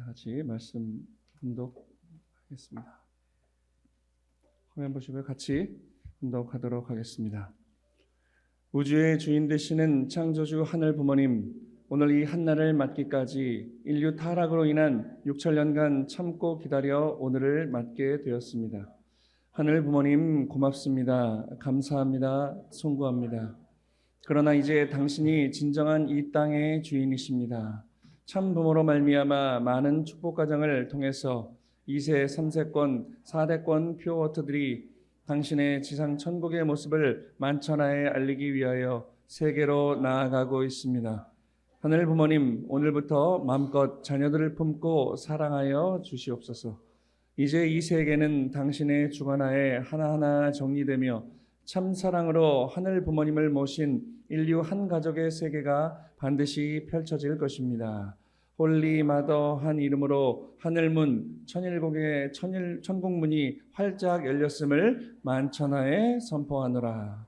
같이 말씀 분독하겠습니다. 화면 보시고요. 같이 분독하도록 하겠습니다. 우주의 주인 되시는 창조주 하늘 부모님, 오늘 이 한날을 맞기까지 인류 타락으로 인한 6천년간 참고 기다려 오늘을 맞게 되었습니다. 하늘 부모님 고맙습니다. 감사합니다. 송구합니다. 그러나 이제 당신이 진정한 이 땅의 주인이십니다. 참 부모로 말미암아 많은 축복 가정을 통해서 2세, 3세권, 4대권 퓨어워터들이 당신의 지상 천국의 모습을 만천하에 알리기 위하여 세계로 나아가고 있습니다. 하늘 부모님, 오늘부터 마음껏 자녀들을 품고 사랑하여 주시옵소서. 이제 이 세계는 당신의 주관하에 하나하나 정리되며 참 사랑으로 하늘 부모님을 모신 인류 한 가족의 세계가 반드시 펼쳐질 것입니다. 홀리 마더 한 이름으로 하늘문 천일국의 천국문이 활짝 열렸음을 만천하에 선포하노라.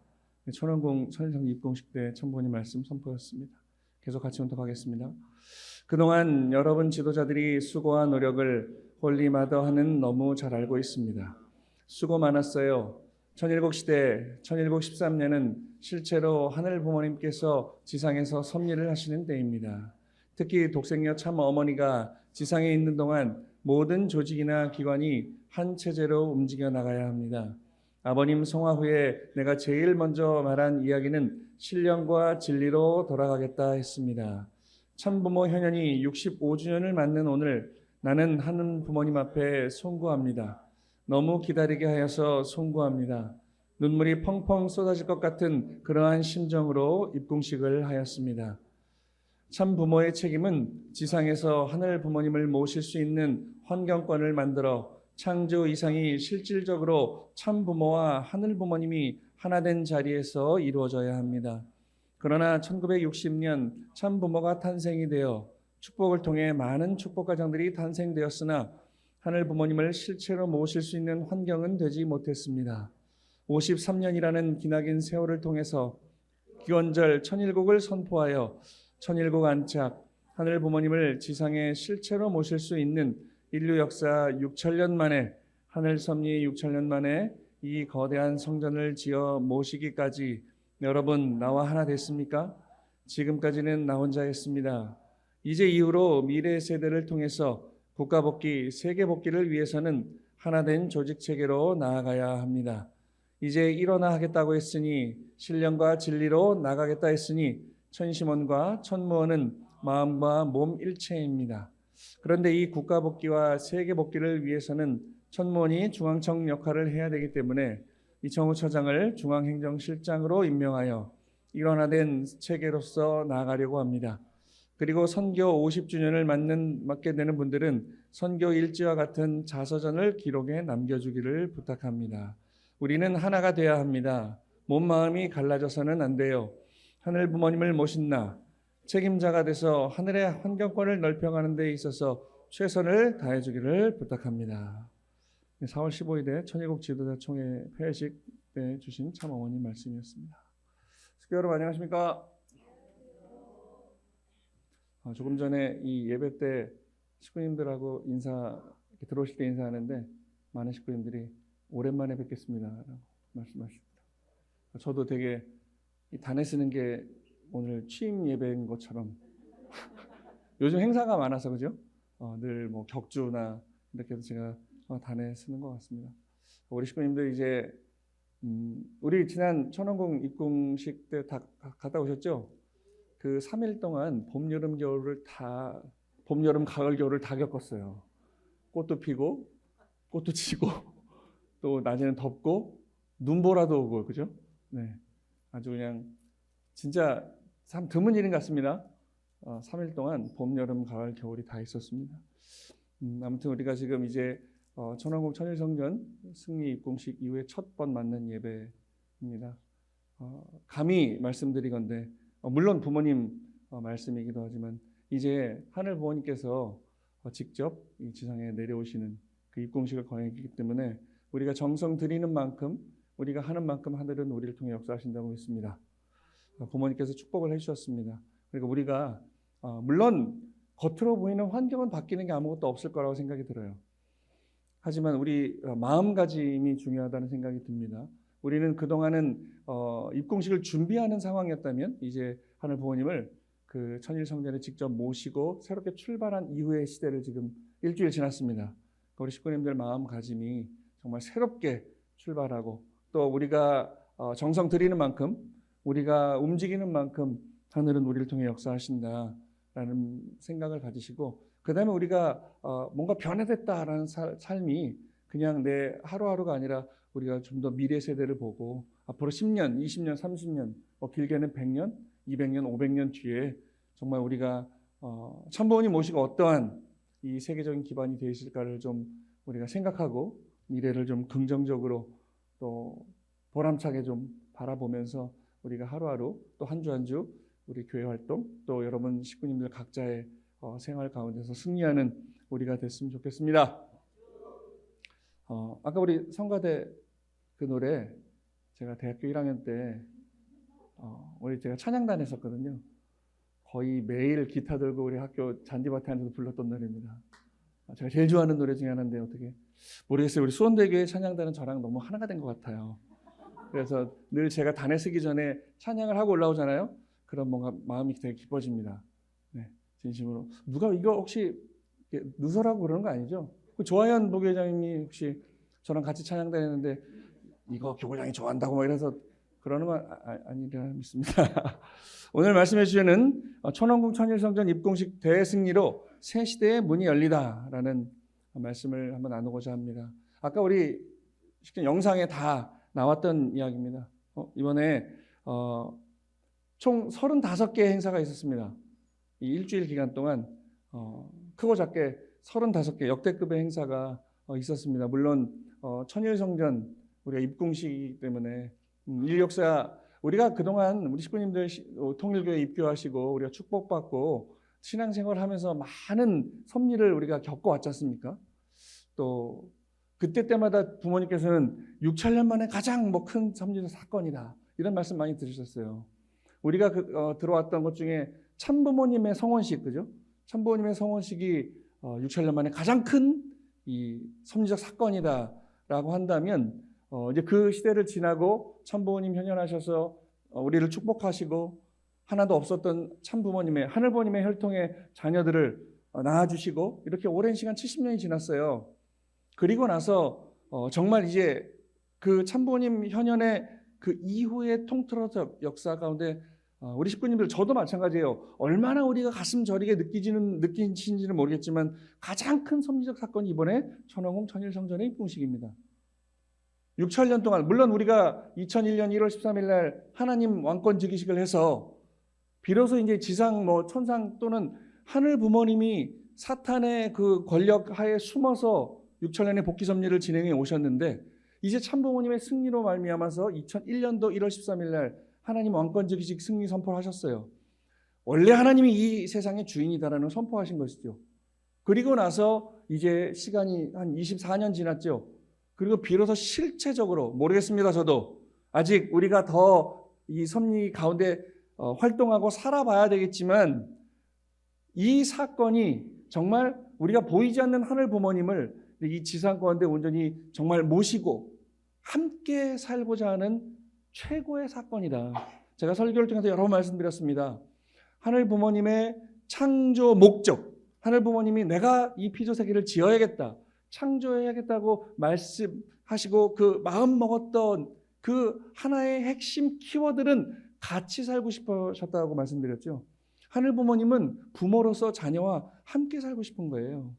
천원궁 천일성 입궁식 때 천부님 말씀 선포였습니다. 계속 같이 운동하겠습니다. 그동안 여러분 지도자들이 수고와 노력을 홀리 마더 하는 너무 잘 알고 있습니다. 수고 많았어요. 천일국 시대, 천일국 13년은 실제로 하늘 부모님께서 지상에서 섭리를 하시는 때입니다. 특히 독생녀 참 어머니가 지상에 있는 동안 모든 조직이나 기관이 한 체제로 움직여 나가야 합니다. 아버님 성화 후에 내가 제일 먼저 말한 이야기는 신령과 진리로 돌아가겠다 했습니다. 참부모 현현이 65주년을 맞는 오늘 나는 하늘 부모님 앞에 송구합니다. 너무 기다리게 하여서 송구합니다. 눈물이 펑펑 쏟아질 것 같은 그러한 심정으로 입궁식을 하였습니다. 참 부모의 책임은 지상에서 하늘 부모님을 모실 수 있는 환경권을 만들어 창조 이상이 실질적으로 참 부모와 하늘 부모님이 하나 된 자리에서 이루어져야 합니다. 그러나 1960년 참 부모가 탄생이 되어 축복을 통해 많은 축복 가정들이 탄생되었으나 하늘 부모님을 실체로 모실 수 있는 환경은 되지 못했습니다. 53년이라는 기나긴 세월을 통해서 기원절 천일국을 선포하여 천일국 안착, 하늘 부모님을 지상에 실체로 모실 수 있는 인류 역사 6천년 만에, 하늘 섭리 6천년 만에 이 거대한 성전을 지어 모시기까지 여러분 나와 하나 됐습니까? 지금까지는 나 혼자였습니다. 이제 이후로 미래 세대를 통해서 국가복귀, 세계복귀를 위해서는 하나된 조직체계로 나아가야 합니다. 이제 일어나 하겠다고 했으니 신령과 진리로 나가겠다 했으니 천심원과 천무원은 마음과 몸 일체입니다. 그런데 이 국가복귀와 세계복귀를 위해서는 천무원이 중앙청 역할을 해야 되기 때문에 이청우 처장을 중앙행정실장으로 임명하여 일원화된 체계로서 나아가려고 합니다. 그리고 선교 50주년을 맞게 되는 분들은 선교 일지와 같은 자서전을 기록해 남겨주기를 부탁합니다. 우리는 하나가 돼야 합니다. 몸 마음이 갈라져서는 안 돼요. 하늘 부모님을 모신 나, 책임자가 돼서 하늘의 환경권을 넓혀가는 데 있어서 최선을 다해주기를 부탁합니다. 4월 15일에 천일국 지도자 총회 폐회식 때 주신 참 어머님 말씀이었습니다. 숙교 여러분 안녕하십니까? 조금 전에 이 예배 때 식구님들하고 들어오실 때 인사하는데 많은 식구님들이 오랜만에 뵙겠습니다 라고 말씀하십니다. 저도 되게 단에 쓰는 게 오늘 취임 예배인 것처럼 요즘 행사가 많아서 그죠? 늘 뭐 격주나 이렇게 해서 제가 단에 쓰는 것 같습니다. 우리 식구님들 이제 우리 지난 천원궁 입궁식 때 다 갔다 오셨죠? 그 3일 동안 봄, 여름, 가을, 겨울을 다 겪었어요. 꽃도 피고 꽃도 지고 또 낮에는 덥고 눈보라도 오고 그죠? 네, 아주 그냥 진짜 참 드문 일인 것 같습니다. 3일 동안 봄, 여름, 가을, 겨울이 다 있었습니다. 아무튼 우리가 지금 이제 천왕국 천일성전 승리 입궁식 이후에 첫 번 맞는 예배입니다. 감히 말씀드리건대 물론 부모님 말씀이기도 하지만 이제 하늘 부모님께서 직접 이 지상에 내려오시는 그 입궁식을 거행했기 때문에 우리가 정성 드리는 만큼 우리가 하는 만큼 하늘은 우리를 통해 역사하신다고 믿습니다. 부모님께서 축복을 해주셨습니다. 그리고 우리가 물론 겉으로 보이는 환경은 바뀌는 게 아무것도 없을 거라고 생각이 들어요. 하지만 우리 마음가짐이 중요하다는 생각이 듭니다. 우리는 그동안은 입궁식을 준비하는 상황이었다면 이제 하늘 부모님을 그 천일성전에 직접 모시고 새롭게 출발한 이후의 시대를 지금 일주일 지났습니다. 우리 식구님들 마음가짐이 정말 새롭게 출발하고 또 우리가 정성 들이는 만큼 우리가 움직이는 만큼 하늘은 우리를 통해 역사하신다라는 생각을 가지시고 그 다음에 우리가 뭔가 변화됐다라는 삶이 그냥 내 하루하루가 아니라 우리가 좀 더 미래 세대를 보고 앞으로 10년, 20년, 30년, 길게는 100년, 200년, 500년 뒤에 정말 우리가 참부모님 모시고 어떠한 이 세계적인 기반이 되어 있을까를 좀 우리가 생각하고 미래를 좀 긍정적으로 또 보람차게 좀 바라보면서 우리가 하루하루 또 한 주 한 주 우리 교회 활동 또 여러분 식구님들 각자의 생활 가운데서 승리하는 우리가 됐으면 좋겠습니다. 아까 우리 성가대 그 노래 제가 대학교 1학년 때 우리 제가 찬양단 했었거든요. 거의 매일 기타 들고 우리 학교 잔디밭에 앉아서 불렀던 노래입니다. 제가 제일 좋아하는 노래 중에 하나인데 어떻게 모르겠어요. 우리 수원대교회 찬양단은 저랑 너무 하나가 된 것 같아요. 그래서 늘 제가 단에 쓰기 전에 찬양을 하고 올라오잖아요. 그럼 뭔가 마음이 되게 기뻐집니다. 네, 진심으로. 누가 이거 혹시 누설하고 그러는 거 아니죠? 조하연 부회장님이 혹시 저랑 같이 찬양단 했는데 이거 교구장이 좋아한다고 막 이래서 그러는 건 아니라 믿습니다. 오늘 말씀해 주시는 천원궁 천일성전 입궁식 대승리로 새 시대의 문이 열리다라는 말씀을 한번 나누고자 합니다. 아까 우리 영상에 다 나왔던 이야기입니다. 이번에 총 35개 행사가 있었습니다. 이 일주일 기간 동안 크고 작게 35개 역대급의 행사가 있었습니다. 물론 천일성전 우리가 입궁식이기 때문에 인류역사 우리가 그동안 우리 식구님들 통일교회 입교하시고 우리가 축복받고 신앙생활을 하면서 많은 섭리를 우리가 겪어왔지 않습니까? 또 그때 때마다 부모님께서는 6,7년 만에 가장 큰 섭리적 사건이다 이런 말씀 많이 들으셨어요. 우리가 들어왔던 것 중에 참부모님의 성원식, 그죠? 참부모님의 성원식이 6,7년 만에 가장 큰 이 섭리적 사건이다라고 한다면 이제 그 시대를 지나고 참부모님 현현하셔서 우리를 축복하시고 하나도 없었던 참부모님의 하늘부모님의 혈통의 자녀들을 낳아주시고 이렇게 오랜 시간 70년이 지났어요. 그리고 나서 정말 이제 그 참부모님 현현의 그 이후의 통틀어서 역사 가운데 우리 식구님들 저도 마찬가지예요. 얼마나 우리가 가슴 저리게 느끼시는지는 모르겠지만 가장 큰 섭리적 사건이 이번에 천원궁 천일성전의 입궁식입니다. 6,7년 동안 물론 우리가 2001년 1월 13일 날 하나님 왕권 즉위식을 해서 비로소 이제 지상 천상 또는 하늘 부모님이 사탄의 그 권력 하에 숨어서 6,000년의 복귀 섭리를 진행해 오셨는데 이제 참부모님의 승리로 말미암아서 2001년도 1월 13일 날 하나님 왕권 즉위식 승리 선포를 하셨어요. 원래 하나님이 이 세상의 주인이다라는 선포하신 것이죠. 그리고 나서 이제 시간이 한 24년 지났죠. 그리고 비로소 실체적으로 모르겠습니다. 저도 아직 우리가 더 이 섭리 가운데 활동하고 살아봐야 되겠지만 이 사건이 정말 우리가 보이지 않는 하늘 부모님을 이 지상 가운데 온전히 정말 모시고 함께 살고자 하는 최고의 사건이다. 제가 설교를 통해서 여러 번 말씀드렸습니다. 하늘 부모님의 창조 목적, 하늘 부모님이 내가 이 피조세계를 지어야겠다, 창조해야겠다고 말씀하시고 그 마음 먹었던 그 하나의 핵심 키워드는 같이 살고 싶으셨다고 말씀드렸죠. 하늘 부모님은 부모로서 자녀와 함께 살고 싶은 거예요.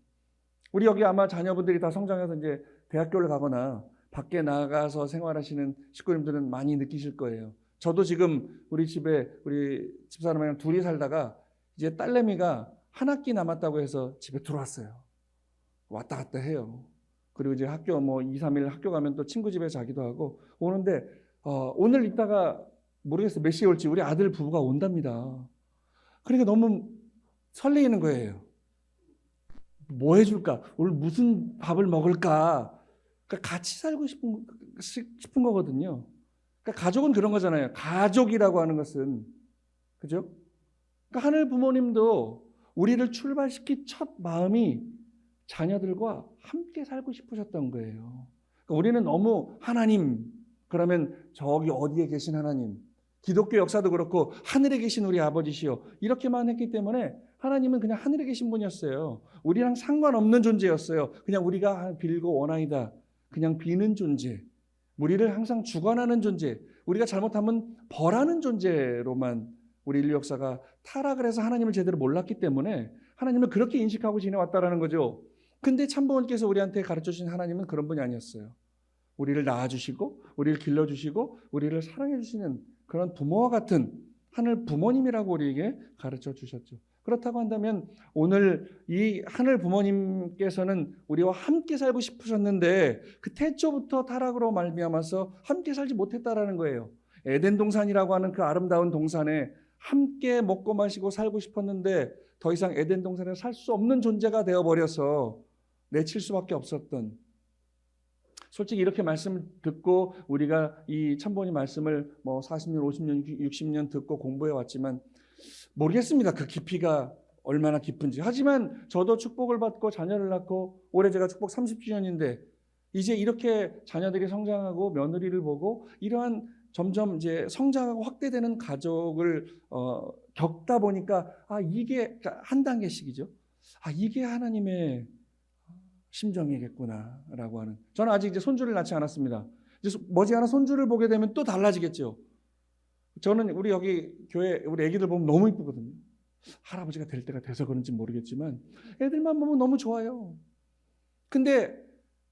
우리 여기 아마 자녀분들이 다 성장해서 이제 대학교를 가거나 밖에 나가서 생활하시는 식구님들은 많이 느끼실 거예요. 저도 지금 우리 집에 우리 집사람이랑 둘이 살다가 이제 딸내미가 한 학기 남았다고 해서 집에 들어왔어요. 왔다 갔다 해요. 그리고 이제 학교 2, 3일 학교 가면 또 친구 집에 자기도 하고 오는데 오늘 이따가 모르겠어요. 몇 시에 올지 우리 아들 부부가 온답니다. 그러니까 너무 설레이는 거예요. 뭐 해줄까? 오늘 무슨 밥을 먹을까? 그러니까 같이 살고 싶은 거거든요. 그러니까 가족은 그런 거잖아요. 가족이라고 하는 것은. 그죠? 그러니까 하늘 부모님도 우리를 출발시킨 첫 마음이 자녀들과 함께 살고 싶으셨던 거예요. 그러니까 우리는 너무 하나님, 그러면 저기 어디에 계신 하나님, 기독교 역사도 그렇고 하늘에 계신 우리 아버지시여 이렇게만 했기 때문에 하나님은 그냥 하늘에 계신 분이었어요. 우리랑 상관없는 존재였어요. 그냥 우리가 빌고 원하이다. 그냥 비는 존재. 우리를 항상 주관하는 존재. 우리가 잘못하면 벌하는 존재로만 우리 인류 역사가 타락을 해서 하나님을 제대로 몰랐기 때문에 하나님을 그렇게 인식하고 지내왔다라는 거죠. 근데 참부모님께서 우리한테 가르쳐 주신 하나님은 그런 분이 아니었어요. 우리를 낳아주시고 우리를 길러주시고 우리를 사랑해주시는 그런 부모와 같은 하늘 부모님이라고 우리에게 가르쳐 주셨죠. 그렇다고 한다면 오늘 이 하늘 부모님께서는 우리와 함께 살고 싶으셨는데 그 태초부터 타락으로 말미암아서 함께 살지 못했다라는 거예요. 에덴 동산이라고 하는 그 아름다운 동산에 함께 먹고 마시고 살고 싶었는데 더 이상 에덴 동산에 살 수 없는 존재가 되어버려서 내칠 수밖에 없었던, 솔직히 이렇게 말씀을 듣고 우리가 이 참부모님 말씀을 40년, 50년, 60년 듣고 공부해 왔지만 모르겠습니다. 그 깊이가 얼마나 깊은지. 하지만 저도 축복을 받고 자녀를 낳고 올해 제가 축복 30주년인데 이제 이렇게 자녀들이 성장하고 며느리를 보고 이러한 점점 이제 성장하고 확대되는 가족을 겪다 보니까 이게 한 단계씩이죠. 이게 하나님의 심정이겠구나라고 하는. 저는 아직 이제 손주를 낳지 않았습니다. 이제 머지않아 손주를 보게 되면 또 달라지겠죠. 저는 우리 여기 교회 우리 애기들 보면 너무 이쁘거든요. 할아버지가 될 때가 돼서 그런지 모르겠지만 애들만 보면 너무 좋아요. 근데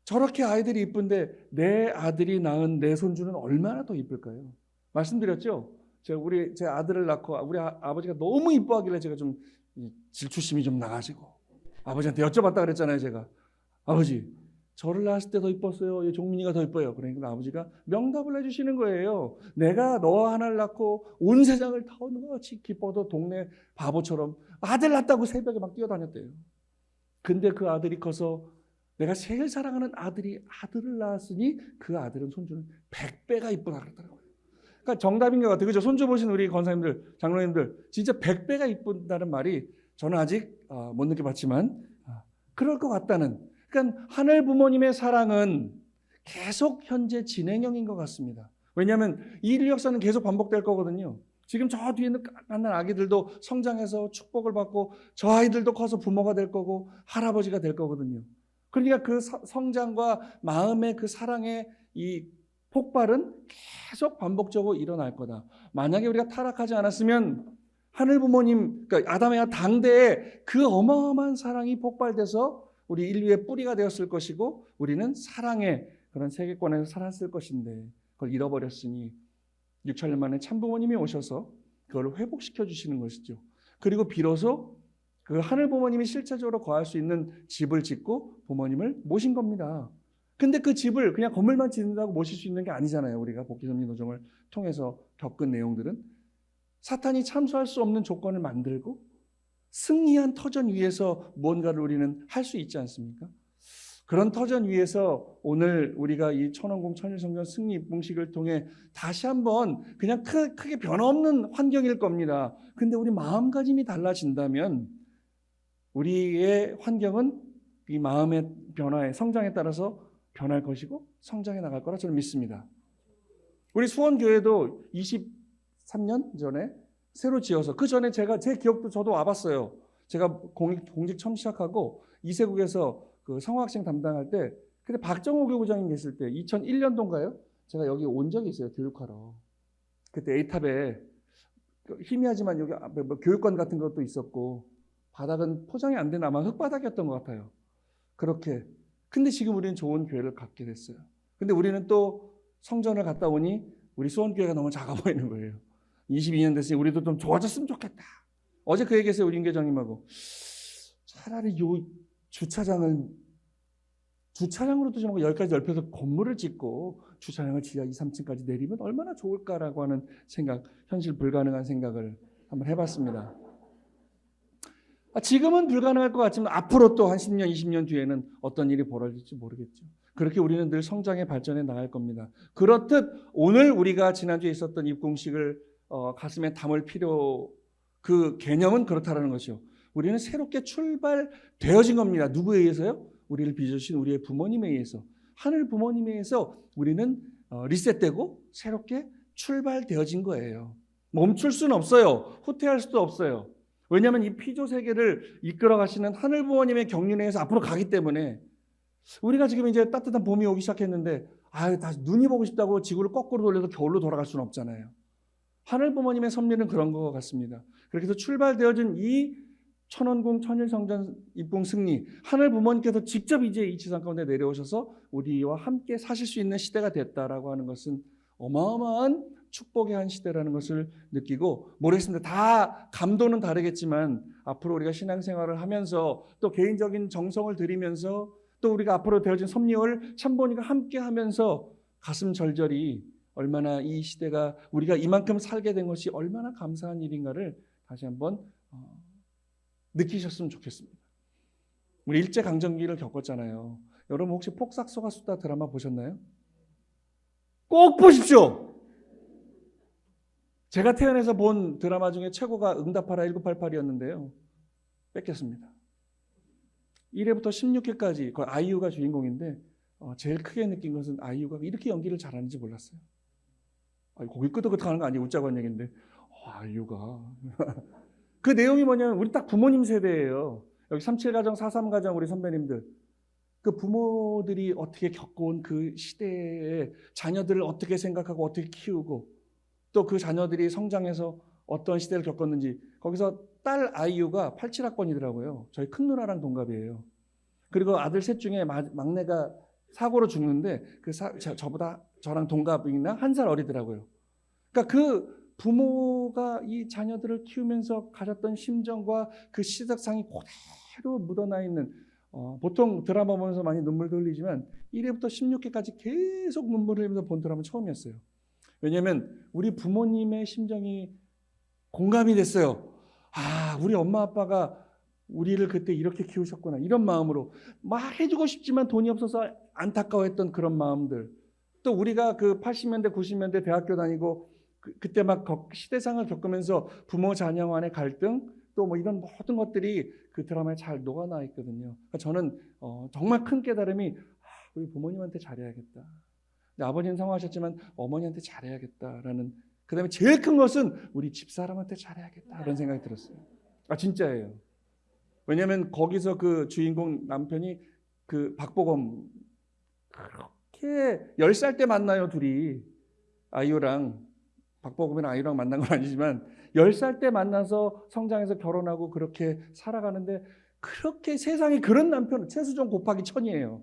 저렇게 아이들이 이쁜데 내 아들이 낳은 내 손주는 얼마나 더 이쁠까요? 말씀드렸죠. 제 아들을 낳고 우리 아버지가 너무 이뻐하길래 제가 좀 질투심이 좀 나가지고 아버지한테 여쭤봤다 그랬잖아요. 제가 아버지 저를 낳았을 때 더 이뻤어요? 종민이가 더 이뻐요? 그러니까 아버지가 명답을 해주시는 거예요. 내가 너 하나를 낳고 온 세상을 터놓지 기뻐도 동네 바보처럼 아들 낳았다고 새벽에 막 뛰어다녔대요. 근데 그 아들이 커서 내가 제일 사랑하는 아들이 아들을 낳았으니 그 아들은 손주는 100배가 이쁘다 그러더라고요. 그러니까 정답인 것 같아요. 그죠? 손주 보신 우리 권사님들, 장로님들 진짜 100배가 이쁘다는 말이 저는 아직 못 느껴봤지만 그럴 것 같다는. 그러니까 하늘 부모님의 사랑은 계속 현재 진행형인 것 같습니다. 왜냐하면 이 인류 역사는 계속 반복될 거거든요. 지금 저 뒤에 있는 깐깐한 아기들도 성장해서 축복을 받고 저 아이들도 커서 부모가 될 거고 할아버지가 될 거거든요. 그러니까 그 성장과 마음의 그 사랑의 이 폭발은 계속 반복적으로 일어날 거다. 만약에 우리가 타락하지 않았으면 하늘 부모님, 그러니까 아담의 당대에 그 어마어마한 사랑이 폭발돼서 우리 인류의 뿌리가 되었을 것이고 우리는 사랑의 그런 세계권에서 살았을 것인데 그걸 잃어버렸으니 6천년 만에 참부모님이 오셔서 그걸 회복시켜 주시는 것이죠. 그리고 비로소 그 하늘 부모님이 실체적으로 거할 수 있는 집을 짓고 부모님을 모신 겁니다. 근데 그 집을 그냥 건물만 짓는다고 모실 수 있는 게 아니잖아요. 우리가 복귀섭리 노정을 통해서 겪은 내용들은 사탄이 참수할 수 없는 조건을 만들고 승리한 터전 위에서 무언가를 우리는 할 수 있지 않습니까? 그런 터전 위에서 오늘 우리가 이 천원공 천일성전 승리 입봉식을 통해 다시 한번 그냥 크게 변함없는 환경일 겁니다. 근데 우리 마음가짐이 달라진다면 우리의 환경은 이 마음의 변화에 성장에 따라서 변할 것이고 성장해 나갈 거라 저는 믿습니다. 우리 수원교회도 23년 전에 새로 지어서 그 전에 제 기억도 저도 와봤어요. 제가 공직 처음 시작하고 이세국에서 그 성화학생 담당할 때 그때 박정호 교구장님 계실 때 2001년도인가요? 제가 여기 온 적이 있어요. 교육하러. 그때 A탑에 희미하지만 여기 교육관 같은 것도 있었고 바닥은 포장이 안 된 아마 흙바닥이었던 것 같아요. 그렇게. 근데 지금 우리는 좋은 교회를 갖게 됐어요. 근데 우리는 또 성전을 갔다 오니 우리 수원교회가 너무 작아 보이는 거예요. 22년 됐으니 우리도 좀 좋아졌으면 좋겠다. 어제 그 얘기했어요. 우리 임계장님하고. 차라리 요 주차장으로도 지 말고 여기까지 넓혀서 건물을 짓고 주차장을 지하 2, 3층까지 내리면 얼마나 좋을까라고 하는 생각, 현실 불가능한 생각을 한번 해봤습니다. 지금은 불가능할 것 같지만 앞으로 또 한 10년, 20년 뒤에는 어떤 일이 벌어질지 모르겠죠. 그렇게 우리는 늘 성장에 발전해 나갈 겁니다. 그렇듯 오늘 우리가 지난주에 있었던 입공식을 가슴에 담을 필요, 그 개념은 그렇다라는 것이요. 우리는 새롭게 출발되어진 겁니다. 누구에 의해서요? 우리를 빚으신 우리의 부모님에 의해서. 하늘 부모님에 의해서 우리는 리셋되고 새롭게 출발되어진 거예요. 멈출 수는 없어요. 후퇴할 수도 없어요. 왜냐하면 이 피조 세계를 이끌어 가시는 하늘 부모님의 경륜에 의해서 앞으로 가기 때문에 우리가 지금 이제 따뜻한 봄이 오기 시작했는데 다시 눈이 보고 싶다고 지구를 거꾸로 돌려서 겨울로 돌아갈 수는 없잖아요. 하늘 부모님의 섭리는 그런 것 같습니다. 그렇게 해서 출발되어진 이 천원궁 천일성전 입궁 승리, 하늘 부모님께서 직접 이제 이 지상 가운데 내려오셔서 우리와 함께 사실 수 있는 시대가 됐다라고 하는 것은 어마어마한 축복의 한 시대라는 것을 느끼고, 모르겠습니다. 다 감도는 다르겠지만 앞으로 우리가 신앙생활을 하면서 또 개인적인 정성을 들이면서 또 우리가 앞으로 되어진 섭리를 참보니까 함께 하면서 가슴 절절히 얼마나 이 시대가 우리가 이만큼 살게 된 것이 얼마나 감사한 일인가를 다시 한번 느끼셨으면 좋겠습니다. 우리 일제강점기를 겪었잖아요. 여러분 혹시 폭삭소가수다 드라마 보셨나요? 꼭 보십시오. 제가 태어나서 본 드라마 중에 최고가 응답하라 1988이었는데요. 뺏겼습니다. 1회부터 16회까지 그 아이유가 주인공인데 제일 크게 느낀 것은 아이유가 이렇게 연기를 잘하는지 몰랐어요. 고기 끄덕끄덕하는 거 아니에요. 웃자고 한 얘기인데 아이유가 그 내용이 뭐냐면 우리 딱 부모님 세대예요. 여기 37가정 43가정 우리 선배님들, 그 부모들이 어떻게 겪어온 그 시대에 자녀들을 어떻게 생각하고 어떻게 키우고 또 그 자녀들이 성장해서 어떤 시대를 겪었는지. 거기서 딸 아이유가 87학번이더라고요. 저희 큰 누나랑 동갑이에요. 그리고 아들 셋 중에 막내가 사고로 죽는데 저보다 저랑 동갑이나 한 살 어리더라고요. 그러니까 그 부모가 이 자녀들을 키우면서 가졌던 심정과 그 시작상이 그대로 묻어나 있는, 보통 드라마 보면서 많이 눈물도 흘리지만 1회부터 16회까지 계속 눈물을 흘리면서 본 드라마는 처음이었어요. 왜냐하면 우리 부모님의 심정이 공감이 됐어요. 우리 엄마 아빠가 우리를 그때 이렇게 키우셨구나, 이런 마음으로 막 해주고 싶지만 돈이 없어서 안타까워했던 그런 마음들, 또 우리가 그 80년대 90년대 대학교 다니고 그때 막 시대상을 겪으면서 부모 자녀 간의 갈등, 또 뭐 이런 모든 것들이 그 드라마에 잘 녹아나 있거든요. 그러니까 저는 정말 큰 깨달음이 우리 부모님한테 잘해야겠다. 아버지는 성공하셨지만 어머니한테 잘해야겠다라는, 그 다음에 제일 큰 것은 우리 집사람한테 잘해야겠다 이런 생각이 들었어요. 진짜예요. 왜냐하면 거기서 그 주인공 남편이 그 박보검, 그렇게 10살 때 만나요. 둘이 아이유랑, 박보검이랑 아이유랑 만난 건 아니지만 10살 때 만나서 성장해서 결혼하고 그렇게 살아가는데, 그렇게 세상에 그런 남편, 최수종 곱하기 1000이에요.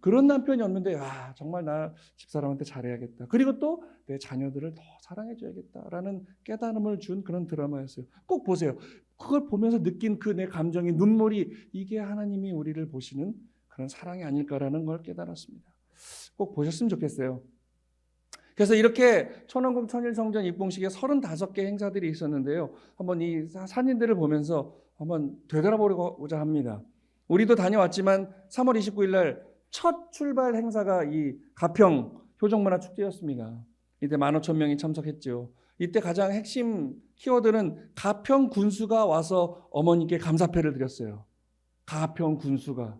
그런 남편이 없는데 정말 나 집사람한테 잘해야겠다. 그리고 또 내 자녀들을 더 사랑해줘야겠다라는 깨달음을 준 그런 드라마였어요. 꼭 보세요. 그걸 보면서 느낀 그 내 감정이, 눈물이, 이게 하나님이 우리를 보시는 그런 사랑이 아닐까라는 걸 깨달았습니다. 꼭 보셨으면 좋겠어요. 그래서 이렇게 천원궁 천일성전 입궁식에 35개 행사들이 있었는데요. 한번 이 사진들을 보면서 한번 되돌아보고자 합니다. 우리도 다녀왔지만 3월 29일 날 첫 출발 행사가 이 가평 효정문화축제였습니다. 이때 15,000명이 참석했죠. 이때 가장 핵심 키워드는 가평 군수가 와서 어머니께 감사패를 드렸어요. 가평 군수가.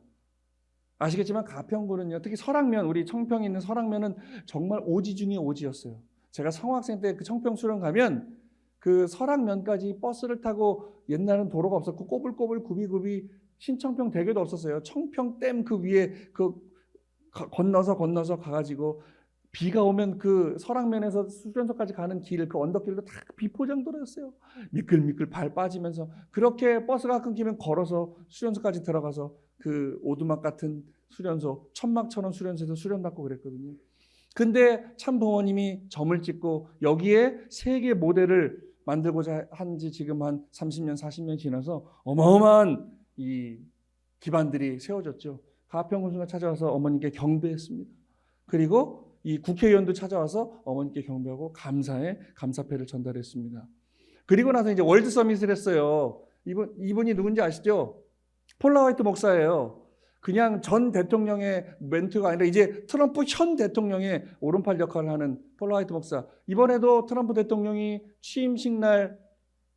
아시겠지만 가평군은요, 특히 설악면, 우리 청평에 있는 설악면은 정말 오지 중에 오지였어요. 제가 성학생 때 그 청평 수련 가면 그 설악면까지 버스를 타고, 옛날은 도로가 없었고 꼬불꼬불 굽이굽이 신청평 대교도 없었어요. 청평댐 그 위에 건너서 가가지고 비가 오면 그 설악면에서 수련소까지 가는 길, 그 언덕길도 다 비포장도로였어요. 미끌미끌 발 빠지면서 그렇게 버스가 끊기면 걸어서 수련소까지 들어가서 그 오두막 같은 수련소, 천막천원 수련소에서 수련받고 그랬거든요. 근데 참 부모님이 점을 찍고 여기에 세계 모델을 만들고자 한지 지금 한 30년, 40년 지나서 어마어마한 이 기반들이 세워졌죠. 가평군수가 찾아와서 어머니께 경배했습니다. 그리고 이 국회의원도 찾아와서 어머니께 경배하고 감사의 감사패를 전달했습니다. 그리고 나서 이제 월드 서밋을 했어요. 이분이 누군지 아시죠? 폴 화이트 목사예요. 그냥 전 대통령의 멘트가 아니라 이제 트럼프 현 대통령의 오른팔 역할을 하는 폴 화이트 목사. 이번에도 트럼프 대통령이 취임식 날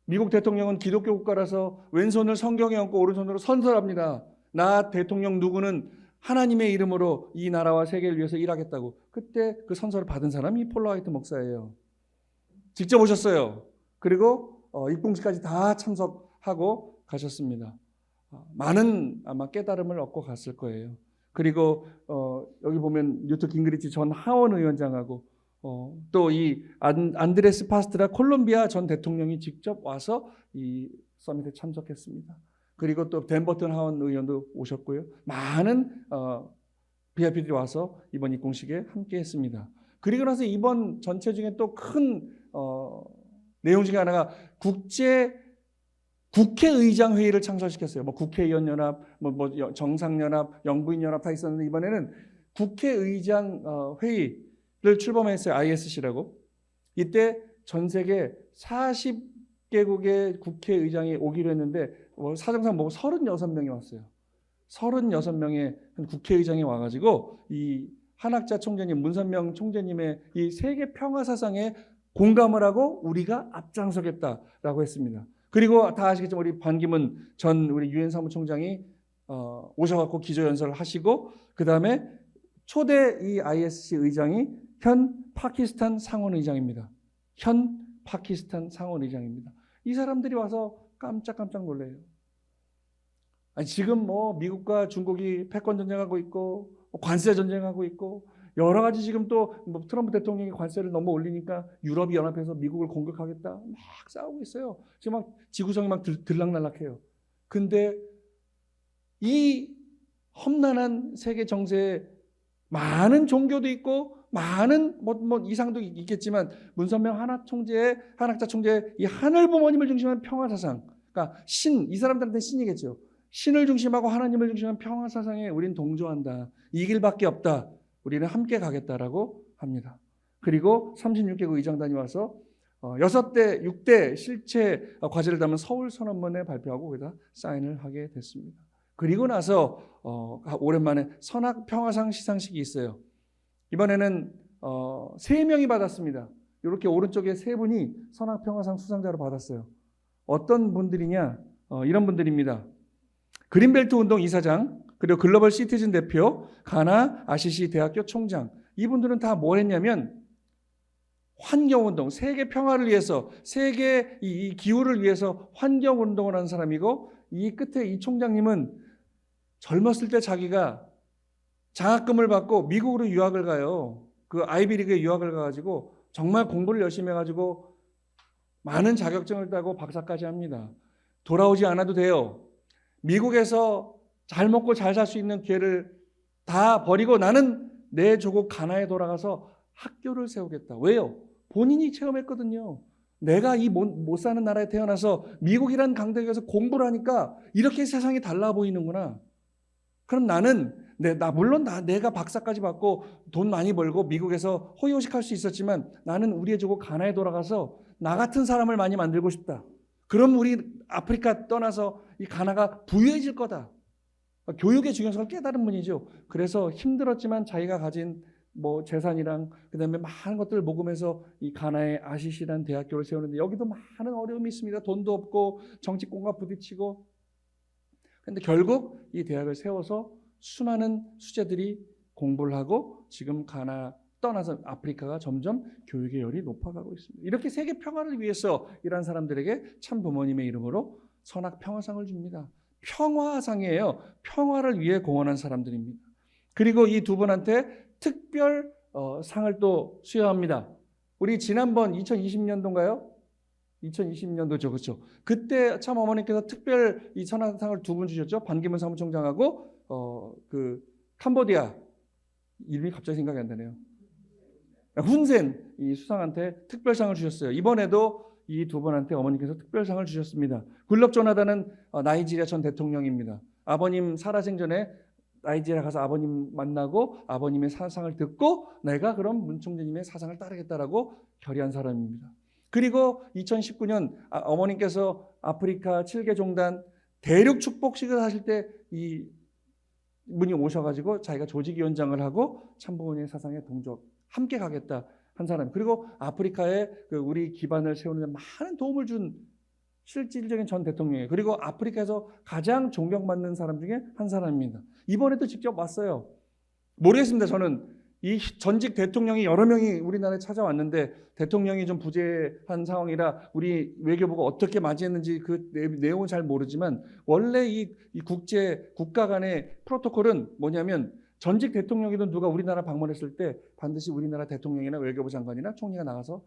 미국 대통령은 기독교 국가라서 왼손을 성경에 얹고 오른손으로 선서합니다. 나 대통령 누구는 하나님의 이름으로 이 나라와 세계를 위해서 일하겠다고. 그때 그 선서를 받은 사람이 폴 화이트 목사예요. 직접 오셨어요. 그리고 입궁식까지 다 참석하고 가셨습니다. 많은 아마 깨달음을 얻고 갔을 거예요. 그리고 여기 보면 뉴트 깅그리치 전 하원 의원장하고 또 이 안드레스 파스트라 콜롬비아 전 대통령이 직접 와서 이 서밋에 참석했습니다. 그리고 또 댄 버튼 하원 의원도 오셨고요. 많은 VIP들이 와서 이번 입궁식에 함께했습니다. 그리고 나서 이번 전체 중에 또 큰 내용 중에 하나가 국회의장 회의를 창설시켰어요. 뭐 국회의원 연합, 뭐 정상연합, 영부인연합 다 있었는데 이번에는 국회의장 회의를 출범했어요. ISC라고. 이때 전 세계 40개국의 국회의장이 오기로 했는데 사정상 36명이 왔어요. 36명의 국회의장이 와가지고 이 한학자 총재님, 문선명 총재님의 이 세계 평화 사상에 공감을 하고 우리가 앞장서겠다라고 했습니다. 그리고 다 아시겠지만 우리 반기문 전 우리 유엔 사무총장이 오셔갖고 기조연설을 하시고 그 다음에 초대 이 ISC 의장이 현 파키스탄 상원 의장입니다. 현 파키스탄 상원 의장입니다. 이 사람들이 와서 깜짝깜짝 놀래요. 아니, 지금 미국과 중국이 패권 전쟁하고 있고 관세 전쟁하고 있고 여러 가지 지금 또 트럼프 대통령이 관세를 너무 올리니까 유럽이 연합해서 미국을 공격하겠다 막 싸우고 있어요. 지금 막 지구성이 막 들락날락해요. 근데 이 험난한 세계 정세에 많은 종교도 있고 많은 이상도 있겠지만 문선명 한학자 총재의 이 하늘 부모님을 중심한 평화 사상, 그러니까 이 사람들한테 신이겠죠. 신을 중심하고 하나님을 중심한 평화 사상에 우린 동조한다. 이 길밖에 없다. 우리는 함께 가겠다라고 합니다. 그리고 36개국 의장단이 와서 6대 실체 과제를 담은 서울 선언문에 발표하고 거기다 사인을 하게 됐습니다. 그리고 나서 오랜만에 선악 평화상 시상식이 있어요. 이번에는 3명이 받았습니다. 이렇게 오른쪽에 3분이 선악 평화상 수상자로 받았어요. 어떤 분들이냐? 이런 분들입니다. 그린벨트 운동 이사장, 그리고 글로벌 시티즌 대표, 가나 아시시 대학교 총장. 이분들은 다 뭘 했냐면 환경운동, 세계 평화를 위해서, 세계 이 기후를 위해서 환경운동을 하는 사람이고, 이 끝에 이 총장님은 젊었을 때 자기가 장학금을 받고 미국으로 유학을 가요. 그 아이비리그에 유학을 가가지고 정말 공부를 열심히 해가지고 많은 자격증을 따고 박사까지 합니다. 돌아오지 않아도 돼요. 미국에서 잘 먹고 잘 살 수 있는 기회를 다 버리고 나는 내 조국 가나에 돌아가서 학교를 세우겠다. 왜요? 본인이 체험했거든요. 내가 이 못 사는 나라에 태어나서 미국이란 강대국에서 공부를 하니까 이렇게 세상이 달라 보이는구나. 그럼 나는 물론 내가 박사까지 받고 돈 많이 벌고 미국에서 호의호식할 수 있었지만 나는 우리의 조국 가나에 돌아가서 나 같은 사람을 많이 만들고 싶다. 그럼 우리 아프리카 떠나서 이 가나가 부유해질 거다. 교육의 중요성을 깨달은 분이죠. 그래서 힘들었지만 자기가 가진 재산이랑 그다음에 많은 것들을 모금해서 이 가나의 아시시라는 대학교를 세우는데 여기도 많은 어려움이 있습니다. 돈도 없고 정치권과 부딪히고. 그런데 결국 이 대학을 세워서 수많은 수재들이 공부를 하고 지금 가나 떠나서 아프리카가 점점 교육의 열이 높아가고 있습니다. 이렇게 세계 평화를 위해서 일한 사람들에게 참 부모님의 이름으로 선악 평화상을 줍니다. 평화상이에요. 평화를 위해 공헌한 사람들입니다. 그리고 이 두 분한테 특별 상을 또 수여합니다. 우리 지난번 2020년도인가요? 2020년도죠, 그렇죠? 그때 참 어머니께서 특별 이 선화상을 2분 주셨죠. 반기문 사무총장하고 그 캄보디아 이름이 갑자기 생각이 안 나네요. 훈센 이 수상한테 특별상을 주셨어요. 이번에도 이 두 분한테 어머니께서 특별상을 주셨습니다. 굴럭 조나단은 나이지리아 전 대통령입니다. 아버님 살아생전에 나이지리아 가서 아버님 만나고 아버님의 사상을 듣고 내가 그럼 문 총재님의 사상을 따르겠다라고 결의한 사람입니다. 그리고 2019년 어머님께서 아프리카 7개 종단 대륙 축복식을 하실 때 이 분이 오셔가지고 자기가 조직위원장을 하고 참부모님의 사상에 함께 가겠다 한 사람. 그리고 아프리카에 우리 기반을 세우는 데 많은 도움을 준 실질적인 전 대통령이에요. 그리고 아프리카에서 가장 존경받는 사람 중에 한 사람입니다. 이번에도 직접 왔어요. 모르겠습니다. 저는 이 전직 대통령이 여러 명이 우리나라에 찾아왔는데 대통령이 좀 부재한 상황이라 우리 외교부가 어떻게 맞이했는지 그 내용은 잘 모르지만 원래 이 국가 간의 프로토콜은 뭐냐면 전직 대통령이든 누가 우리나라 방문했을 때 반드시 우리나라 대통령이나 외교부 장관이나 총리가 나가서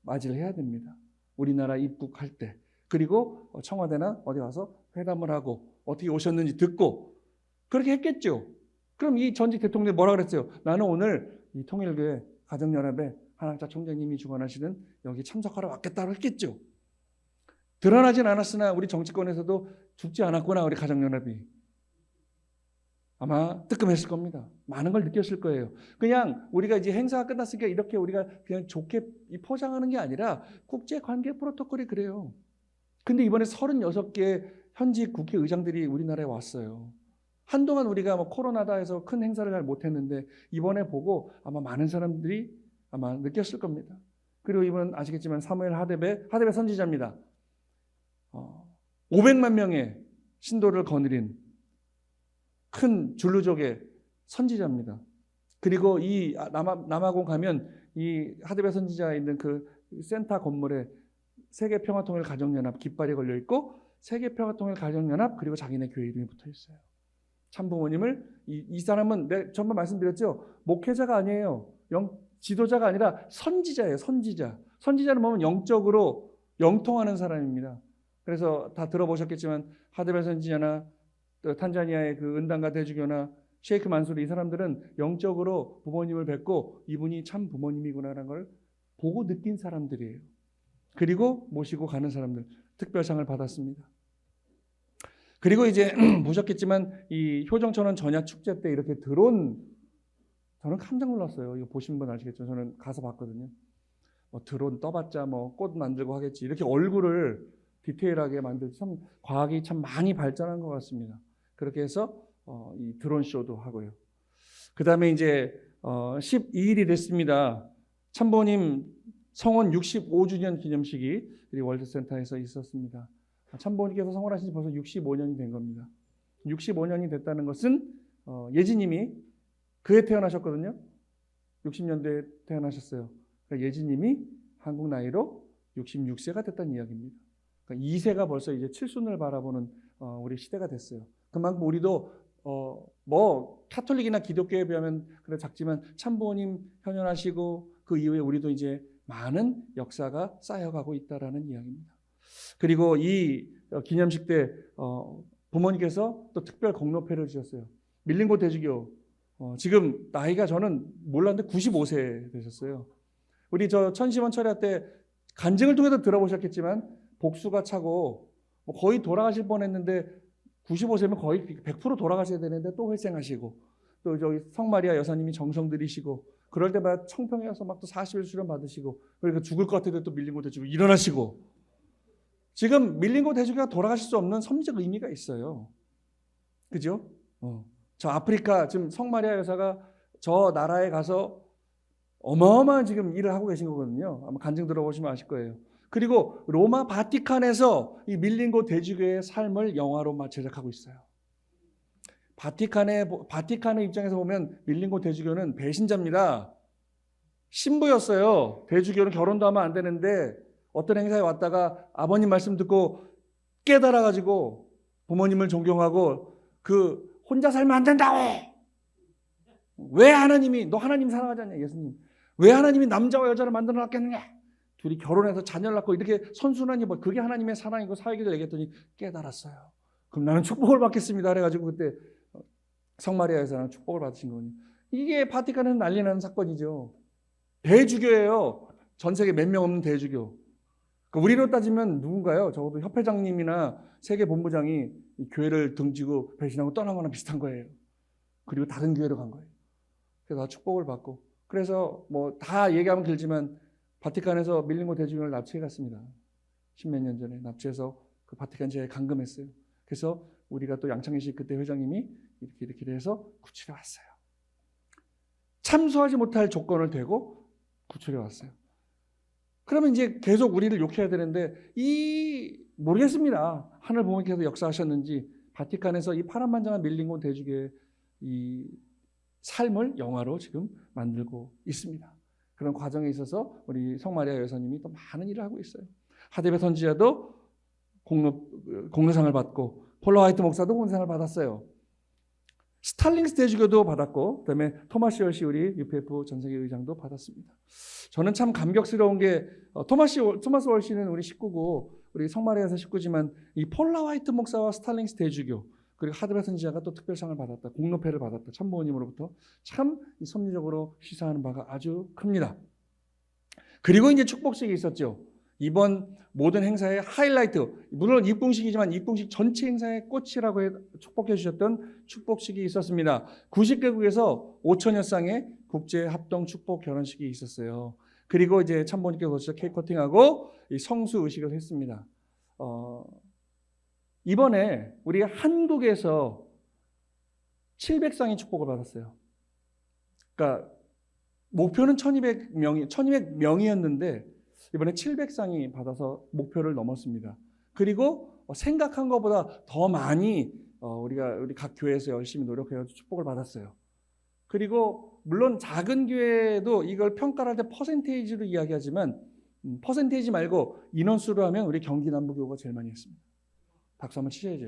맞이를 해야 됩니다. 우리나라 입국할 때. 그리고 청와대나 어디 가서 회담을 하고 어떻게 오셨는지 듣고 그렇게 했겠죠. 그럼 이 전직 대통령이 뭐라 그랬어요? 나는 오늘 이 통일교회 가정연합회 한학자 총장님이 주관하시는 여기 참석하러 왔겠다고 했겠죠. 드러나진 않았으나 우리 정치권에서도 죽지 않았구나 우리 가정연합이. 아마 뜨끔했을 겁니다. 많은 걸 느꼈을 거예요. 그냥 우리가 이제 행사가 끝났으니까 이렇게 우리가 그냥 좋게 포장하는 게 아니라 국제관계 프로토콜이 그래요. 근데 이번에 36개 현직 국회의장들이 우리나라에 왔어요. 한동안 우리가 뭐 코로나다 해서 큰 행사를 잘 못했는데 이번에 보고 아마 많은 사람들이 아마 느꼈을 겁니다. 그리고 이번 아시겠지만 사무엘 하데베 선지자입니다. 500만 명의 신도를 거느린 큰 줄루족의 선지자입니다. 그리고 이 남아공 가면 이 하데베 선지자가 있는 그 센터 건물에 세계평화통일 가정연합 깃발이 걸려 있고 세계평화통일 가정연합 그리고 자기네 교회 이름이 붙어 있어요. 참부모님을 이 사람은 전번 말씀드렸죠. 목회자가 아니에요. 지도자가 아니라 선지자예요. 선지자. 선지자는 보면 영적으로 영통하는 사람입니다. 그래서 다 들어보셨겠지만 하데베 선지자나 탄자니아의 그 은단가 대주교나 셰이크 만수르 이 사람들은 영적으로 부모님을 뵙고 이분이 참 부모님이구나라는 걸 보고 느낀 사람들이에요. 그리고 모시고 가는 사람들 특별상을 받았습니다. 그리고 이제 보셨겠지만 이 효정천원 전야 축제 때 이렇게 드론 저는 깜짝 놀랐어요. 이거 보신 분 아시겠죠? 저는 가서 봤거든요. 뭐 드론 떠봤자 뭐 꽃 만들고 하겠지. 이렇게 얼굴을 디테일하게 만들지 참 과학이 참 많이 발전한 것 같습니다. 그렇게 해서 이 드론 쇼도 하고요. 그 다음에 이제 12일이 됐습니다. 참부모님 성원 65주년 기념식이 우리 월드센터에서 있었습니다. 참부모님께서 성원하신 지 벌써 65년이 된 겁니다. 65년이 됐다는 것은 예지님이 그해 태어나셨거든요. 60년대에 태어나셨어요. 그러니까 예지님이 한국 나이로 66세가 됐다는 이야기입니다. 그러니까 2세가 벌써 이제 칠순을 바라보는 우리 시대가 됐어요. 그만큼 우리도 뭐 카톨릭이나 기독교에 비하면 그래 작지만 참부모님 현현하시고 그 이후에 우리도 이제 많은 역사가 쌓여가고 있다라는 이야기입니다. 그리고 이 기념식 때 부모님께서 또 특별 공로패를 주셨어요. 밀린고 대주교 지금 나이가 저는 몰랐는데 95세 되셨어요. 우리 저 천심원 철야 때 간증을 통해서 들어보셨겠지만 복수가 차고 거의 돌아가실 뻔했는데 95세면 거의 100% 돌아가셔야 되는데 또 회생하시고 또 저기 성마리아 여사님이 정성 들이시고 그럴 때마다 청평에 가서 막 또 40일 수련 받으시고 그러니까 죽을 것 같을 때 또 밀린고 대주교 일어나시고 지금 밀린고 대주교가 돌아가실 수 없는 섭리적 의미가 있어요. 그죠? 저 아프리카 지금 성마리아 여사가 저 나라에 가서 어마어마한 지금 일을 하고 계신 거거든요. 아마 간증 들어보시면 아실 거예요. 그리고 로마 바티칸에서 이 밀린고 대주교의 삶을 영화로 제작하고 있어요. 바티칸의 입장에서 보면 밀린고 대주교는 배신자입니다. 신부였어요. 대주교는 결혼도 하면 안 되는데 어떤 행사에 왔다가 아버님 말씀 듣고 깨달아가지고 부모님을 존경하고 그 혼자 살면 안 된다고. 왜 하나님이 너 하나님 사랑하지 않냐 예수님. 왜 하나님이 남자와 여자를 만들어 놨겠느냐. 둘이 결혼해서 자녀를 낳고 이렇게 선순환이 뭐 그게 하나님의 사랑이고 사역이다 얘기했더니 깨달았어요. 그럼 나는 축복을 받겠습니다. 그래가지고 그때 성마리아에서 축복을 받으신 거군요. 이게 바티칸에서 난리 나는 사건이죠. 대주교예요. 전 세계 몇 명 없는 대주교. 우리로 따지면 누군가요? 적어도 협회장님이나 세계본부장이 이 교회를 등지고 배신하고 떠난 거나 비슷한 거예요. 그리고 다른 교회로 간 거예요. 그래서 축복을 받고 그래서 뭐 다 얘기하면 길지만 바티칸에서 밀린고 대주교를 납치해 갔습니다. 10몇 년 전에 납치해서 그 바티칸 제에 감금했어요. 그래서 우리가 또 양창기식 그때 회장님이 이렇게 해서 구출해 왔어요. 참수하지 못할 조건을 대고 구출해 왔어요. 그러면 이제 계속 우리를 욕해야 되는데 이 모르겠습니다. 하늘 부모님께서 역사하셨는지 바티칸에서 이 파란만장한 밀링곤 대주교의 이 삶을 영화로 지금 만들고 있습니다. 그런 과정에 있어서 우리 성마리아 여사님이 또 많은 일을 하고 있어요. 하데베 선지자도 공로상을 받고 폴라 화이트 목사도 공로상을 받았어요. 스탈링스 대주교도 받았고 그다음에 토마스 월시 우리 UPF 전세계 의장도 받았습니다. 저는 참 감격스러운 게 토마스 월시는 우리 식구고 우리 성마리아에서 식구지만 이 폴라 화이트 목사와 스탈링스 대주교 그리고 하데베 선지자가 또 특별상을 받았다. 공로패를 받았다. 참부모님으로부터 참 섭리적으로 시사하는 바가 아주 큽니다. 그리고 이제 축복식이 있었죠. 이번 모든 행사의 하이라이트, 물론 입궁식이지만 입궁식 전체 행사의 꽃이라고 축복해 주셨던 축복식이 있었습니다. 90개국에서 5천여 쌍의 국제 합동 축복 결혼식이 있었어요. 그리고 이제 참모님께서 케이크 커팅하고 이 성수 의식을 했습니다. 이번에 우리가 한국에서 700쌍의 축복을 받았어요. 그러니까 목표는 1200명이었는데 이번에 700쌍이 받아서 목표를 넘었습니다. 그리고 생각한 것보다 더 많이 우리 각 교회에서 열심히 노력해서 축복을 받았어요. 그리고 물론 작은 교회도 이걸 평가를 할 때 퍼센테이지로 이야기하지만 퍼센테이지 말고 인원수로 하면 우리 경기 남부교가 제일 많이 했습니다. 박수 한번 치셔야죠.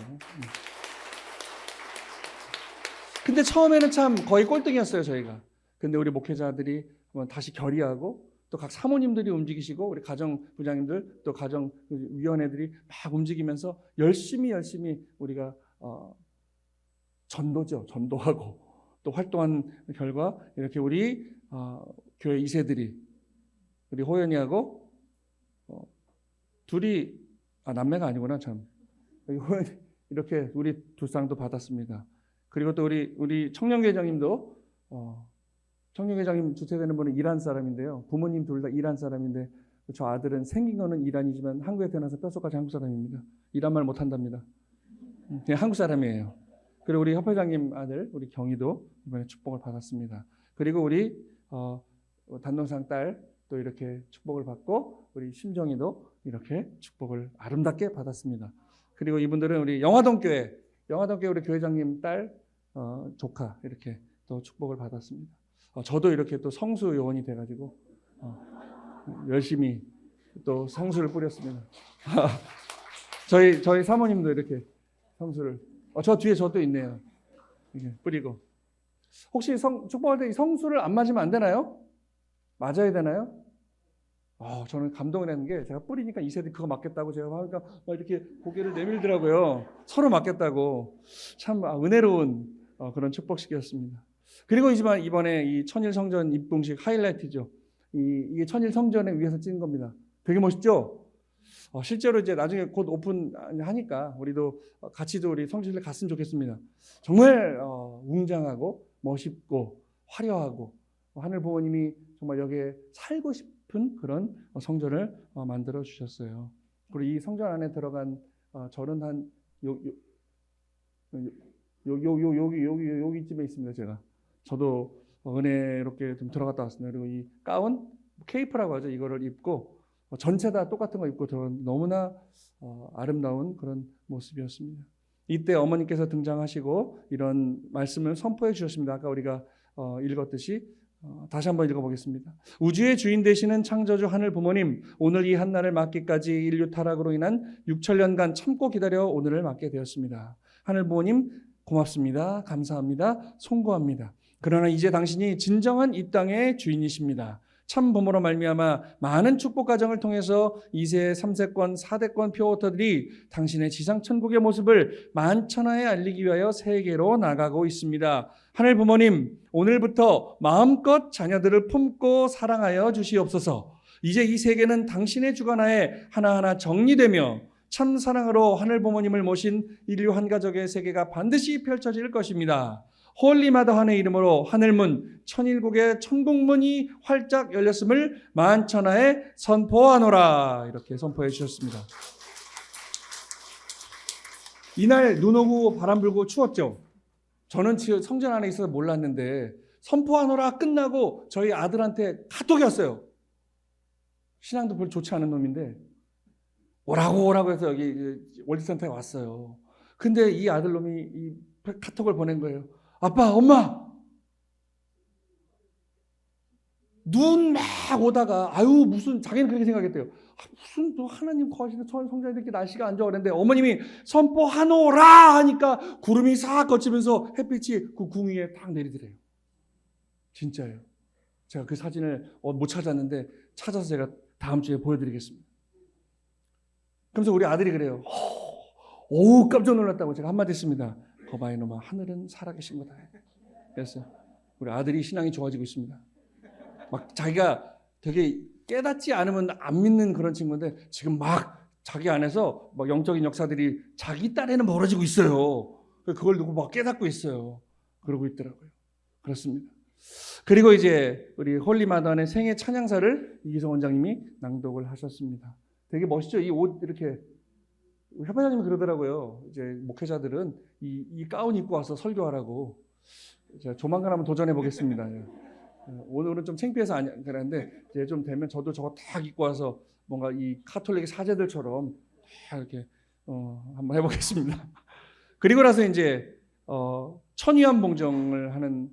근데 처음에는 참 거의 꼴등이었어요, 저희가. 근데 우리 목회자들이 다시 결의하고 또 각 사모님들이 움직이시고 우리 가정부장님들 또 가정위원회들이 막 움직이면서 열심히 우리가 전도하고 또 활동한 결과 이렇게 우리 교회 2세들이 우리 호연이하고 둘이 남매가 아니구나 참 이렇게 우리 두 쌍도 받았습니다. 그리고 또 우리 청년회장님도 청년회장님 주최되는 분은 이란 사람인데요. 부모님 둘 다 이란 사람인데 저 아들은 생긴 거는 이란이지만 한국에 태어나서 뼛속까지 한국 사람입니다. 이란 말 못한답니다. 그냥 한국 사람이에요. 그리고 우리 협회장님 아들 우리 경희도 이번에 축복을 받았습니다. 그리고 우리 단동상 딸 또 이렇게 축복을 받고 우리 심정이도 이렇게 축복을 아름답게 받았습니다. 그리고 이분들은 우리 영화동교회 우리 교회장님 딸 조카 이렇게 또 축복을 받았습니다. 저도 이렇게 또 성수 요원이 돼가지고 열심히 또 성수를 뿌렸습니다. 저희 사모님도 이렇게 성수를 저 뒤에 저도 있네요. 이렇게 뿌리고 혹시 축복할 때 성수를 안 맞으면 안 되나요? 맞아야 되나요? 저는 감동을 했는 게 제가 뿌리니까 이 세대 그거 맞겠다고 제가 하니까 이렇게 고개를 내밀더라고요. 서로 맞겠다고 참 은혜로운 그런 축복식이었습니다. 그리고 이번에 이 천일 성전 입궁식 하이라이트죠. 이게 천일 성전에 위에서 찍은 겁니다. 되게 멋있죠? 실제로 이제 나중에 곧 오픈하니까 우리도 같이도 우리 성지를 갔으면 좋겠습니다. 정말 웅장하고 멋있고 화려하고 하늘 부모님이 정말 여기에 살고 싶은 그런 성전을 만들어 주셨어요. 그리고 이 성전 안에 들어간 절은 한 여기쯤에 있습니다. 제가 저도 은혜롭게 좀 들어갔다 왔습니다. 그리고 이 가운 케이프라고 하죠. 이거를 입고 전체 다 똑같은 거 입고 들어온 너무나 아름다운 그런 모습이었습니다. 이때 어머니께서 등장하시고 이런 말씀을 선포해 주셨습니다. 아까 우리가 읽었듯이 다시 한번 읽어보겠습니다. 우주의 주인 되시는 창조주 하늘 부모님, 오늘 이 한날을 맞기까지 인류 타락으로 인한 6천년간 참고 기다려 오늘을 맞게 되었습니다. 하늘 부모님 고맙습니다. 감사합니다. 송구합니다. 그러나 이제 당신이 진정한 이 땅의 주인이십니다. 참 부모로 말미암아 많은 축복 과정을 통해서 2세, 3세권, 4대권 표어터들이 당신의 지상 천국의 모습을 만천하에 알리기 위하여 세계로 나가고 있습니다. 하늘 부모님, 오늘부터 마음껏 자녀들을 품고 사랑하여 주시옵소서. 이제 이 세계는 당신의 주관하에 하나하나 정리되며 참 사랑으로 하늘 부모님을 모신 인류 한 가족의 세계가 반드시 펼쳐질 것입니다. 홀리마더한의 이름으로 하늘문 천일국의 천국문이 활짝 열렸음을 만천하에 선포하노라. 이렇게 선포해 주셨습니다. 이날 눈 오고 바람 불고 추웠죠. 저는 성전 안에 있어서 몰랐는데 선포하노라 끝나고 저희 아들한테 카톡이 왔어요. 신앙도 별로 좋지 않은 놈인데 오라고 해서 여기 월드센터에 왔어요. 근데 이 아들놈이 이 카톡을 보낸 거예요. 아빠, 엄마, 눈 막 오다가 무슨 자기는 그렇게 생각했대요. 무슨 또 하나님 거하시는 성자인데 이렇게 날씨가 안 좋아 그랬는데 어머님이 선포하노라 하니까 구름이 싹 거치면서 햇빛이 그 궁 위에 딱 내리더래요. 진짜예요. 제가 그 사진을 못 찾았는데 찾아서 제가 다음 주에 보여드리겠습니다. 그러면서 우리 아들이 그래요. 오, 깜짝 놀랐다고 제가 한마디 했습니다. 거봐 이놈아, 하늘은 살아계신 거다. 그래서 우리 아들이 신앙이 좋아지고 있습니다. 막 자기가 되게 깨닫지 않으면 안 믿는 그런 친구인데 지금 막 자기 안에서 막 영적인 역사들이 자기 딴에는 멀어지고 있어요. 그걸 두고 막 깨닫고 있어요. 그러고 있더라고요. 그렇습니다. 그리고 이제 우리 홀리마다의 생애 찬양사를 이기성 원장님이 낭독을 하셨습니다. 되게 멋있죠? 이 옷 이렇게 협회장님이 그러더라고요. 이제 목회자들은 이 가운 입고 와서 설교하라고. 제가 조만간 한번 도전해 보겠습니다. 오늘은 좀 창피해서 안 그랬는데 이제 좀 되면 저도 저거 딱 입고 와서 뭔가 이 카톨릭 사제들처럼 다 이렇게 한번 해보겠습니다. 그리고 나서 이제 천위암 봉정을 하는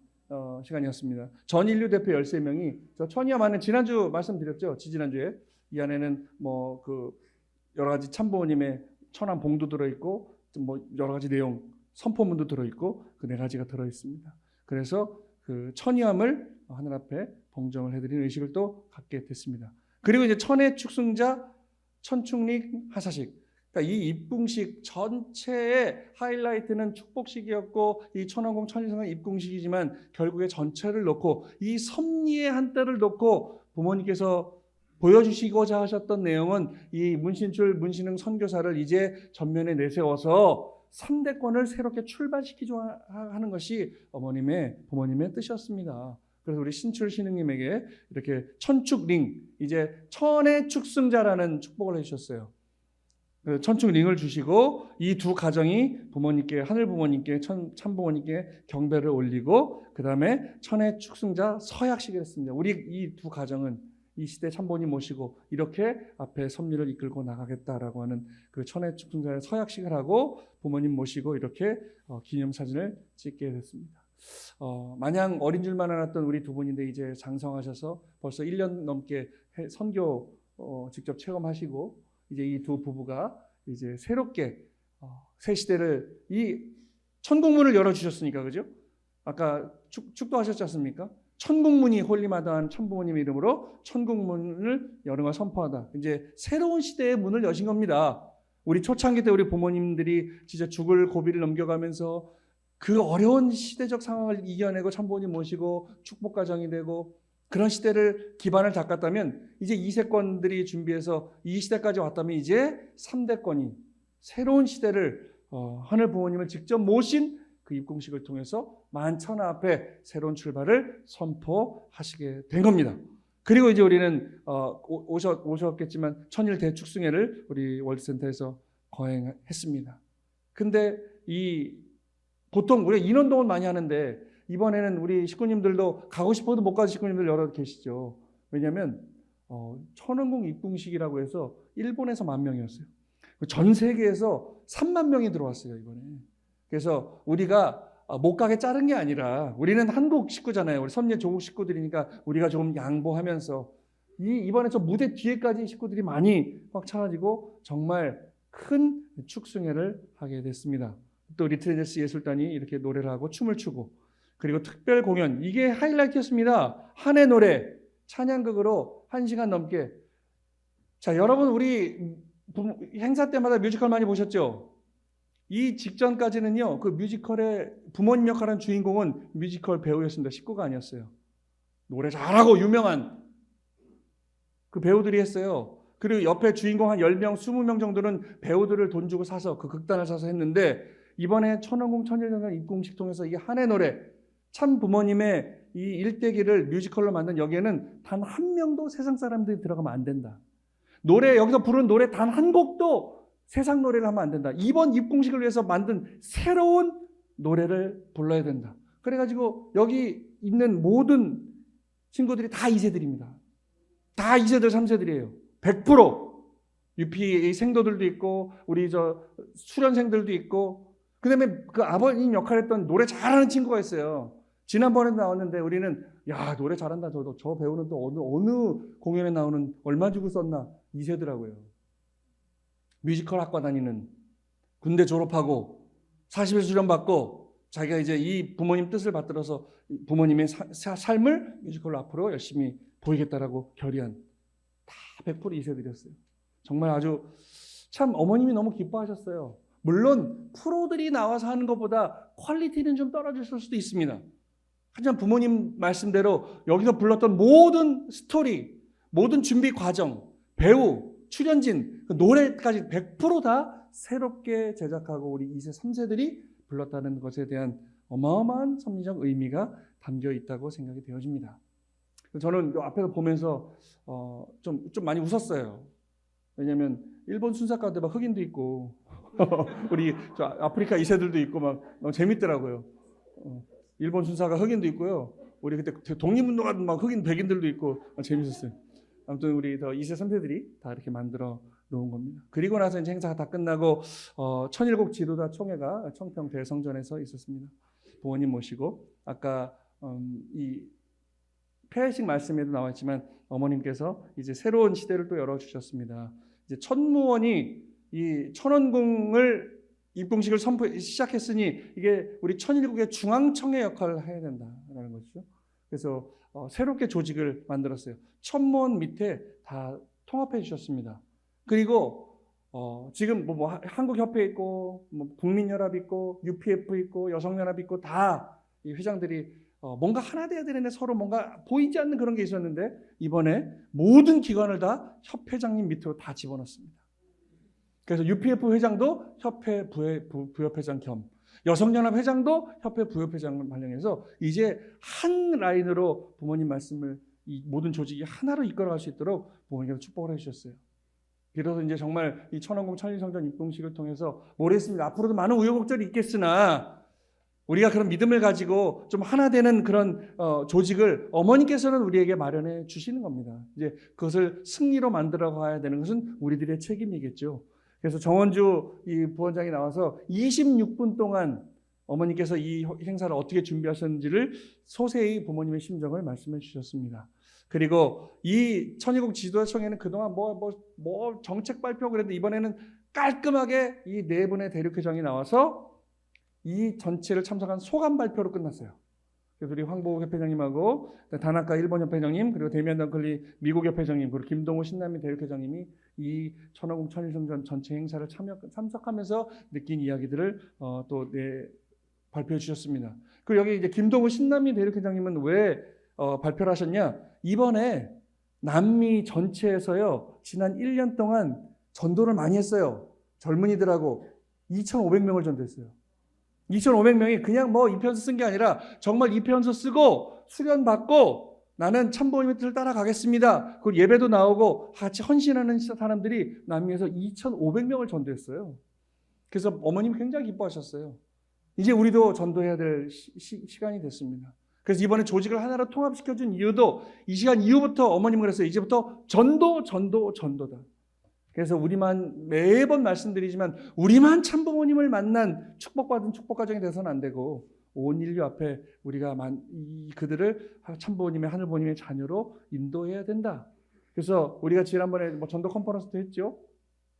시간이었습니다. 전 인류 대표 13명이 저 천위암 안에 지난주 말씀드렸죠. 지난주에 이 안에는 뭐 그 여러 가지 참부모님의 천암 봉도 들어있고 뭐 여러 가지 내용 선포문도 들어있고 그 4가지가 들어있습니다. 그래서 그 천위암을 하늘 앞에 봉정을 해드리는 의식을 또 갖게 됐습니다. 그리고 이제 천의 축승자 천축립 하사식, 그러니까 이 입궁식 전체의 하이라이트는 축복식이었고 이 천왕공 천일성은 입궁식이지만 결국에 전체를 놓고 이 섭리의 한때를 놓고 부모님께서 보여주시고자 하셨던 내용은 이 문신출 문신흥 선교사를 이제 전면에 내세워서 3대권을 새롭게 출발시키자 하는 것이 부모님의 뜻이었습니다. 그래서 우리 신출 신흥님에게 이렇게 천축링, 이제 천의 축승자라는 축복을 해주셨어요. 천축링을 주시고 이 두 가정이 부모님께, 하늘 부모님께, 참부모님께 경배를 올리고 그 다음에 천의 축승자 서약식을 했습니다. 우리 이 두 가정은 이 시대 참부모님 모시고 이렇게 앞에 섭리를 이끌고 나가겠다라고 하는 그 천의 축승자의 서약식을 하고 부모님 모시고 이렇게 기념사진을 찍게 됐습니다. 마냥 어린 줄만 알았던 우리 두 분인데 이제 장성하셔서 벌써 1년 넘게 선교 직접 체험하시고 이제 이 두 부부가 이제 새롭게 새 시대를 이 천국문을 열어주셨으니까, 그죠? 아까 축도하셨지 않습니까? 천국문이 홀리마다한 천부모님 이름으로 천국문을 여름을 선포하다. 이제 새로운 시대의 문을 여신 겁니다. 우리 초창기 때 우리 부모님들이 진짜 죽을 고비를 넘겨가면서 그 어려운 시대적 상황을 이겨내고 천부모님 모시고 축복 가정이 되고 그런 시대를 기반을 닦았다면 이제 2세권들이 준비해서 이 시대까지 왔다면 이제 3대권이 새로운 시대를 하늘 부모님을 직접 모신 그 입궁식을 통해서 만천하 앞에 새로운 출발을 선포하시게 된 겁니다. 그리고 이제 우리는 오셨겠지만 천일 대축승회를 우리 월드센터에서 거행했습니다. 근데 보통 우리가 인원동원 많이 하는데 이번에는 우리 식구님들도 가고 싶어도 못 가는 식구님들 여러 계시죠. 왜냐하면 천왕궁 입궁식이라고 해서 일본에서 10,000명이었어요. 전 세계에서 30,000명이 들어왔어요 이번에. 그래서 우리가 못 가게 자른 게 아니라 우리는 한국 식구잖아요. 우리 섭리 조국 식구들이니까 우리가 조금 양보하면서 이번에 저 무대 뒤에까지 식구들이 많이 꽉 차가지고 정말 큰 축승회를 하게 됐습니다. 또 리트레저스 예술단이 이렇게 노래를 하고 춤을 추고 그리고 특별 공연, 이게 하이라이트였습니다. 한해 노래 찬양극으로 1시간 넘게. 자, 여러분 우리 행사 때마다 뮤지컬 많이 보셨죠? 이 직전까지는요, 그 뮤지컬의 부모님 역할한 주인공은 뮤지컬 배우였습니다. 식구가 아니었어요. 노래 잘하고 유명한 그 배우들이 했어요. 그리고 옆에 주인공 한 10명, 20명 정도는 배우들을 돈 주고 사서 그 극단을 사서 했는데 이번에 천왕궁 천일성전 입궁식 통해서 이 한해 노래, 참 부모님의 이 일대기를 뮤지컬로 만든 여기에는 단 한 명도 세상 사람들이 들어가면 안 된다. 노래, 여기서 부르는 노래 단 한 곡도 세상 노래를 하면 안 된다. 이번 입궁식을 위해서 만든 새로운 노래를 불러야 된다. 그래가지고 여기 있는 모든 친구들이 다 2세들입니다. 다 2세들, 3세들이에요. 100%. UPA 생도들도 있고 우리 저 수련생들도 있고 그다음에 그 아버님 역할했던 노래 잘하는 친구가 있어요. 지난번에도 나왔는데 우리는 야 노래 잘한다 저 배우는 또 어느 공연에 나오는 얼마 주고 썼나 이세더라고요. 뮤지컬 학과 다니는 군대 졸업하고 40일 수련 받고 자기가 이제 이 부모님 뜻을 받들어서 부모님의 삶을 뮤지컬로 앞으로 열심히 보이겠다라고 결의한 다 100% 이세들이었어요. 정말 아주 참 어머님이 너무 기뻐하셨어요. 물론 프로들이 나와서 하는 것보다 퀄리티는 좀 떨어졌을 수도 있습니다. 하지만 부모님 말씀대로 여기서 불렀던 모든 스토리, 모든 준비 과정, 배우, 출연진, 그 노래까지 100% 다 새롭게 제작하고 우리 2세, 3세들이 불렀다는 것에 대한 어마어마한 섭리적 의미가 담겨 있다고 생각이 되어집니다. 저는 앞에서 보면서 좀 많이 웃었어요. 왜냐하면 일본 순사가도 막 흑인도 있고 우리 저 아프리카 2세들도 있고 막 너무 재밌더라고요. 일본 순사가 흑인도 있고요. 우리 그때 독립운동하던 막 흑인 백인들도 있고 재밌었어요. 아무튼 우리 더 2세 3세들이 다 이렇게 만들어 놓은 겁니다. 그리고 나서 이제 행사가 다 끝나고 천일국 지도자 총회가 청평 대성전에서 있었습니다. 부모님 모시고 아까 이 폐회식 말씀에도 나왔지만 어머님께서 이제 새로운 시대를 또 열어주셨습니다. 이제 천무원이 이 천원궁을 입궁식을 시작했으니 이게 우리 천일국의 중앙청의 역할을 해야 된다라는 것이죠. 그래서 새롭게 조직을 만들었어요. 천무원 밑에 다 통합해 주셨습니다. 그리고 지금 뭐 한국협회 있고 뭐 국민연합 있고 UPF 있고 여성연합 있고 다 이 회장들이 뭔가 하나 돼야 되는데 서로 뭔가 보이지 않는 그런 게 있었는데 이번에 모든 기관을 다 협회장님 밑으로 다 집어넣습니다. 그래서 UPF 회장도 협회 부협회장 겸 여성연합 회장도 협회 부협회장을 발령해서 이제 한 라인으로 부모님 말씀을 이 모든 조직이 하나로 이끌어갈 수 있도록 부모님께서 축복을 해주셨어요. 그래서 이제 정말 이 천왕궁 천일성전 입궁식을 통해서 모르겠습니다. 앞으로도 많은 우여곡절이 있겠으나 우리가 그런 믿음을 가지고 좀 하나 되는 그런 조직을 어머니께서는 우리에게 마련해 주시는 겁니다. 이제 그것을 승리로 만들어 가야 되는 것은 우리들의 책임이겠죠. 그래서 정원주 이 부원장이 나와서 26분 동안 어머니께서 이 행사를 어떻게 준비하셨는지를 소세히 부모님의 심정을 말씀해 주셨습니다. 그리고 이 천일국 지도자총회는 그동안 뭐 정책 발표 그랬는데 이번에는 깔끔하게 이 네 분의 대륙회장이 나와서 이 전체를 참석한 소감 발표로 끝났어요. 그래서 우리 황보국 협회장님하고 다나카 일본 협회장님 그리고 데미안 덩클리 미국 협회장님 그리고 김동호 신남미 대륙회장님이 이 천왕궁 천일성전 전체 행사를 참석하면서 느낀 이야기들을 또 발표해 주셨습니다. 그리고 여기 이제 김동호 신남미 대륙회장님은 왜 발표를 하셨냐? 이번에 남미 전체에서요 지난 1년 동안 전도를 많이 했어요. 젊은이들하고 2,500명을 전도했어요. 2,500명이 그냥 뭐 입편서 쓴 게 아니라 정말 입편서 쓰고 수련 받고 나는 참부모님의 뜻을 따라가겠습니다. 그리고 예배도 나오고 같이 헌신하는 사람들이 남미에서 2,500명을 전도했어요. 그래서 어머님이 굉장히 기뻐하셨어요. 이제 우리도 전도해야 될 시간이 됐습니다. 그래서 이번에 조직을 하나로 통합시켜준 이유도 이 시간 이후부터 어머님은 그랬어요. 이제부터 전도다. 그래서 우리만 매번 말씀드리지만 우리만 참부모님을 만난 축복받은 축복 가정이 되서는 안 되고 온 인류 앞에 우리가 그들을 참부모님의 하늘부모님의 자녀로 인도해야 된다. 그래서 우리가 지난번에 뭐 전도 컨퍼런스도 했죠.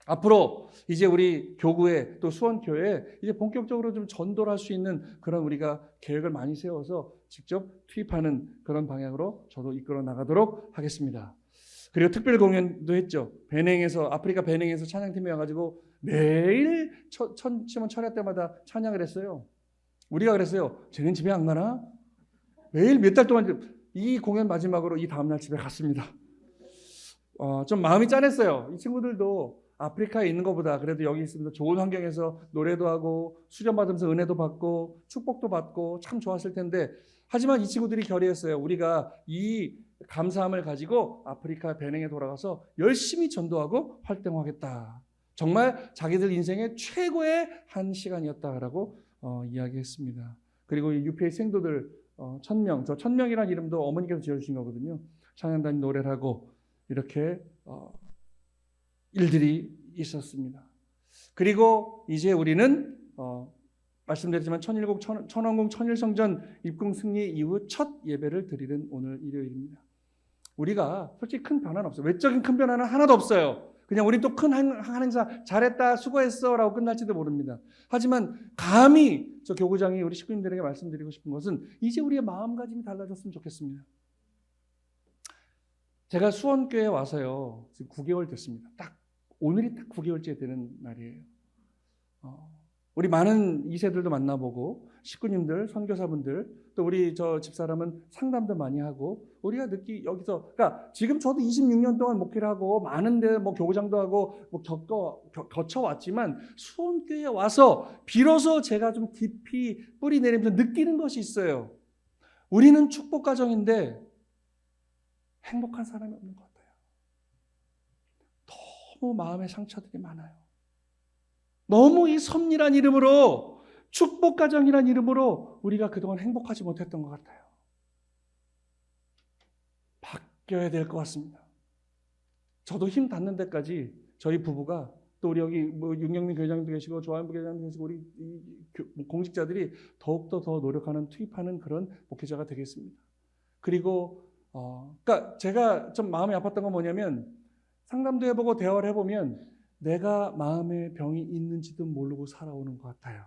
앞으로 이제 우리 교구에 또 수원교회에 이제 본격적으로 좀 전도를 할 수 있는 그런 우리가 계획을 많이 세워서 직접 투입하는 그런 방향으로 저도 이끌어 나가도록 하겠습니다. 그리고 특별 공연도 했죠. 아프리카 베냉에서 찬양팀이 와가지고 매일 천시몬 철야 때마다 찬양을 했어요. 우리가 그랬어요. 쟤는 집에 안 가나? 매일 몇 달 동안 이 공연 마지막으로 이 다음날 집에 갔습니다. 좀 마음이 짠했어요. 이 친구들도 아프리카에 있는 것보다 그래도 여기 있으면서 좋은 환경에서 노래도 하고 수련받으면서 은혜도 받고 축복도 받고 참 좋았을 텐데 하지만 이 친구들이 결의했어요. 우리가 이 감사함을 가지고 아프리카 베냉에 돌아가서 열심히 전도하고 활동하겠다. 정말 자기들 인생의 최고의 한 시간이었다라고 이야기했습니다. 그리고 이 UPA 생도들 1,000명, 저 1,000명이라는 이름도 어머니께서 지어주신 거거든요. 찬양단 노래를 하고 이렇게 일들이 있었습니다. 그리고 이제 우리는 말씀드렸지만 천왕궁 천일성전 입궁 승리 이후 첫 예배를 드리는 오늘 일요일입니다. 우리가 솔직히 큰 변화는 없어요. 외적인 큰 변화는 하나도 없어요. 그냥 우린 또 큰 행사 잘했다 수고했어 라고 끝날지도 모릅니다. 하지만 감히 저 교구장이 우리 식구님들에게 말씀드리고 싶은 것은 이제 우리의 마음가짐이 달라졌으면 좋겠습니다. 제가 수원교회에 와서요 지금 9개월 됐습니다. 오늘이 딱 9개월째 되는 날이에요. 우리 많은 2세들도 만나보고 식구님들, 선교사분들, 또 우리 저 집사람은 상담도 많이 하고 우리가 여기서 그러니까 지금 저도 26년 동안 목회를 하고 많은데 뭐 교구장도 하고 뭐 거쳐왔지만 수원교회에 와서 비로소 제가 좀 깊이 뿌리 내리면서 느끼는 것이 있어요. 우리는 축복 가정인데 행복한 사람이 없는 것 같아요. 너무 마음의 상처들이 많아요. 너무 이 섭리란 이름으로 축복 가정이란 이름으로 우리가 그동안 행복하지 못했던 것 같아요. 바뀌어야 될 것 같습니다. 저도 힘 닿는 데까지 저희 부부가 또 우리 여기 뭐 윤경민 교장도 계시고 조한부 교장도 계시고 우리 공직자들이 더욱더 더 노력하는 투입하는 그런 목회자가 되겠습니다. 그리고 그러니까 제가 좀 마음이 아팠던 건 뭐냐면 상담도 해보고 대화를 해보면 내가 마음의 병이 있는지도 모르고 살아오는 것 같아요.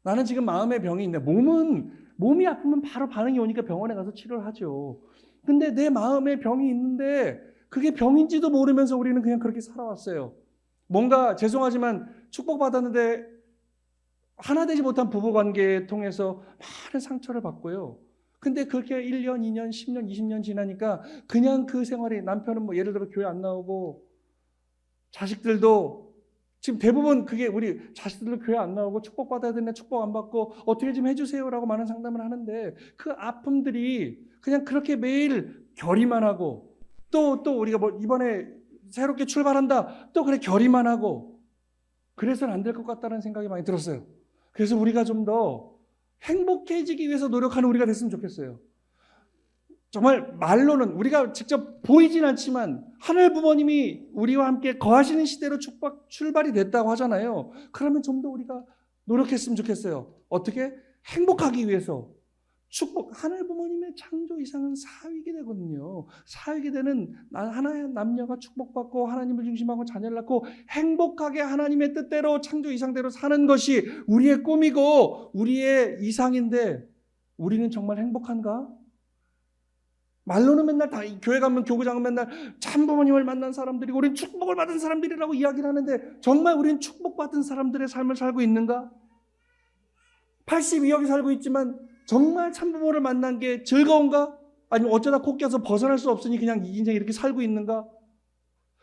나는 지금 마음의 병이 있네. 몸이 아프면 바로 반응이 오니까 병원에 가서 치료를 하죠. 근데 내 마음의 병이 있는데 그게 병인지도 모르면서 우리는 그냥 그렇게 살아왔어요. 뭔가 죄송하지만 축복받았는데 하나 되지 못한 부부관계에 통해서 많은 상처를 받고요. 근데 그렇게 1년, 2년, 10년, 20년 지나니까 그냥 그 생활이 남편은 뭐 예를 들어 교회 안 나오고 자식들도 지금 대부분 그게 우리 자식들도 교회 안 나오고 축복받아야 되는데 축복 안 받고 어떻게 좀 해주세요라고 많은 상담을 하는데 그 아픔들이 그냥 그렇게 매일 결의만 하고 또 우리가 뭐 이번에 새롭게 출발한다 또 그래 결의만 하고 그래서는 안 될 것 같다는 생각이 많이 들었어요. 그래서 우리가 좀 더 행복해지기 위해서 노력하는 우리가 됐으면 좋겠어요. 정말 말로는 우리가 직접 보이진 않지만 하늘 부모님이 우리와 함께 거하시는 시대로 출발이 됐다고 하잖아요. 그러면 좀 더 우리가 노력했으면 좋겠어요. 어떻게? 행복하기 위해서. 하늘 부모님의 창조 이상은 사위게 되거든요. 사위게 되는 하나의 남녀가 축복받고 하나님을 중심하고 자녀를 낳고 행복하게 하나님의 뜻대로 창조 이상대로 사는 것이 우리의 꿈이고 우리의 이상인데 우리는 정말 행복한가? 말로는 맨날 다 교회 가면 교구장은 맨날 참부모님을 만난 사람들이고 우리는 축복을 받은 사람들이라고 이야기를 하는데 정말 우리는 축복받은 사람들의 삶을 살고 있는가? 82억이 살고 있지만 정말 참부모를 만난 게 즐거운가? 아니면 어쩌다 코 껴서 벗어날 수 없으니 그냥 이 인생 이렇게 살고 있는가?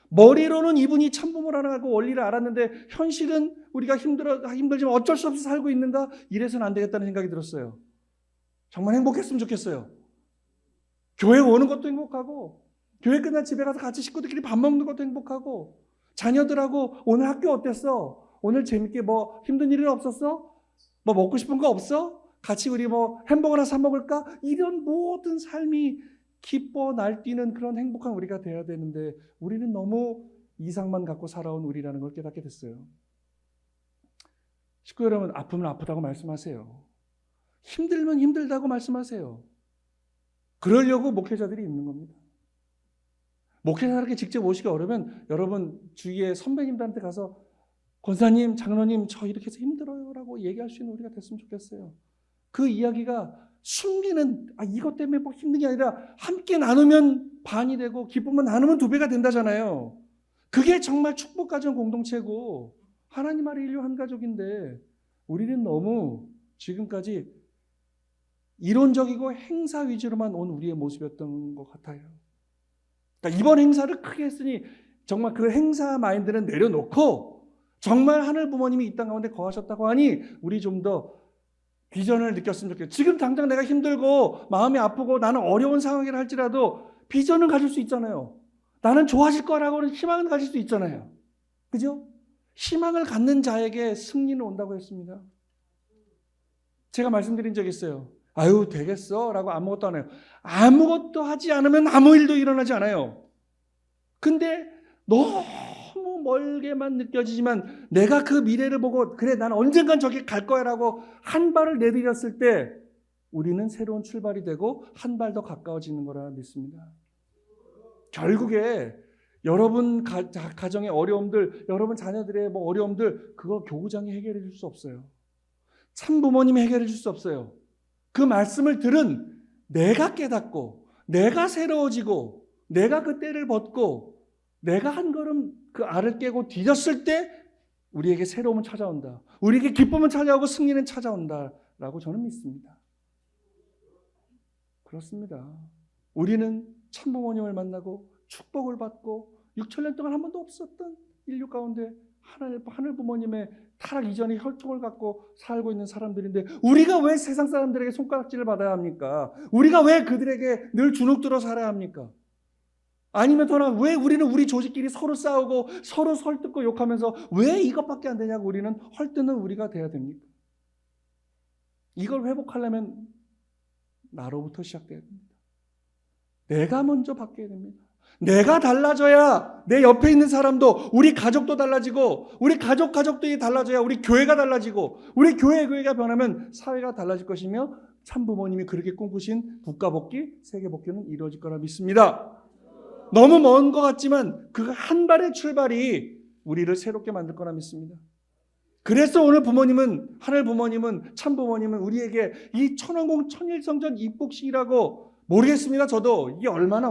머리로는 이분이 참부모라는 알고 원리를 알았는데 현실은 우리가 힘들지만 어쩔 수 없이 살고 있는가? 이래서는 안 되겠다는 생각이 들었어요. 정말 행복했으면 좋겠어요. 교회 오는 것도 행복하고 교회 끝난 집에 가서 같이 식구들끼리 밥 먹는 것도 행복하고 자녀들하고 오늘 학교 어땠어? 오늘 재밌게 뭐 힘든 일은 없었어? 뭐 먹고 싶은 거 없어? 같이 우리 뭐 햄버거 하나 사 먹을까? 이런 모든 삶이 기뻐 날뛰는 그런 행복한 우리가 돼야 되는데 우리는 너무 이상만 갖고 살아온 우리라는 걸 깨닫게 됐어요. 식구 여러분, 아프면 아프다고 말씀하세요. 힘들면 힘들다고 말씀하세요. 그러려고 목회자들이 있는 겁니다. 목회자에게 직접 오시기 어려우면 여러분 주위의 선배님들한테 가서 권사님, 장로님 저 이렇게 해서 힘들어요 라고 얘기할 수 있는 우리가 됐으면 좋겠어요. 그 이야기가 숨기는 이것 때문에 뭐 힘든 게 아니라 함께 나누면 반이 되고 기쁨은 나누면 2배가 된다잖아요. 그게 정말 축복가정 공동체고 하나님 아래 인류 한 가족인데 우리는 너무 지금까지 이론적이고 행사 위주로만 온 우리의 모습이었던 것 같아요. 그러니까 이번 행사를 크게 했으니 정말 그 행사 마인드는 내려놓고 정말 하늘 부모님이 이 땅 가운데 거하셨다고 하니 우리 좀 더 비전을 느꼈으면 좋겠어요. 지금 당장 내가 힘들고 마음이 아프고 나는 어려운 상황이라 할지라도 비전을 가질 수 있잖아요. 나는 좋아질 거라고는 희망을 가질 수 있잖아요. 그죠? 희망을 갖는 자에게 승리는 온다고 했습니다. 제가 말씀드린 적 있어요. 아유 되겠어 라고 아무것도 안 해요. 아무것도 하지 않으면 아무 일도 일어나지 않아요. 근데 너무 멀게만 느껴지지만 내가 그 미래를 보고 그래 나는 언젠간 저기 갈 거야라고 한 발을 내디뎠을 때 우리는 새로운 출발이 되고 한 발 더 가까워지는 거라 믿습니다. 결국에 여러분 가정의 어려움들, 여러분 자녀들의 어려움들 그거 교구장이 해결해 줄 수 없어요. 참 부모님이 해결해 줄 수 없어요. 그 말씀을 들은 내가 깨닫고 내가 새로워지고 내가 그 때를 벗고 내가 한 걸음 그 알을 깨고 뒤졌을 때 우리에게 새로움은 찾아온다. 우리에게 기쁨은 찾아오고 승리는 찾아온다라고 저는 믿습니다. 그렇습니다. 우리는 참부모님을 만나고 축복을 받고 6,000년 동안 한 번도 없었던 인류 가운데 하늘 부모님의 타락 이전의 혈통을 갖고 살고 있는 사람들인데 우리가 왜 세상 사람들에게 손가락질을 받아야 합니까? 우리가 왜 그들에게 늘 주눅들어 살아야 합니까? 아니면 더 나아 왜 우리는 우리 조직끼리 서로 싸우고 서로 설득고 욕하면서 왜 이것밖에 안 되냐고 우리는 헐뜯는 우리가 돼야 됩니까? 이걸 회복하려면 나로부터 시작돼야 됩니다. 내가 먼저 바뀌어야 됩니다. 내가 달라져야 내 옆에 있는 사람도 우리 가족도 달라지고 우리 가족들이 달라져야 우리 교회가 달라지고 우리 교회가 변하면 사회가 달라질 것이며 참 부모님이 그렇게 꿈꾸신 국가 복귀, 세계 복귀는 이루어질 거라 믿습니다. 너무 먼 것 같지만 그 한 발의 출발이 우리를 새롭게 만들 거라 믿습니다. 그래서 오늘 부모님은 하늘 부모님은 참 부모님은 우리에게 이 천왕공 천일성전 입국식이라고 모르겠습니다. 저도 이게 얼마나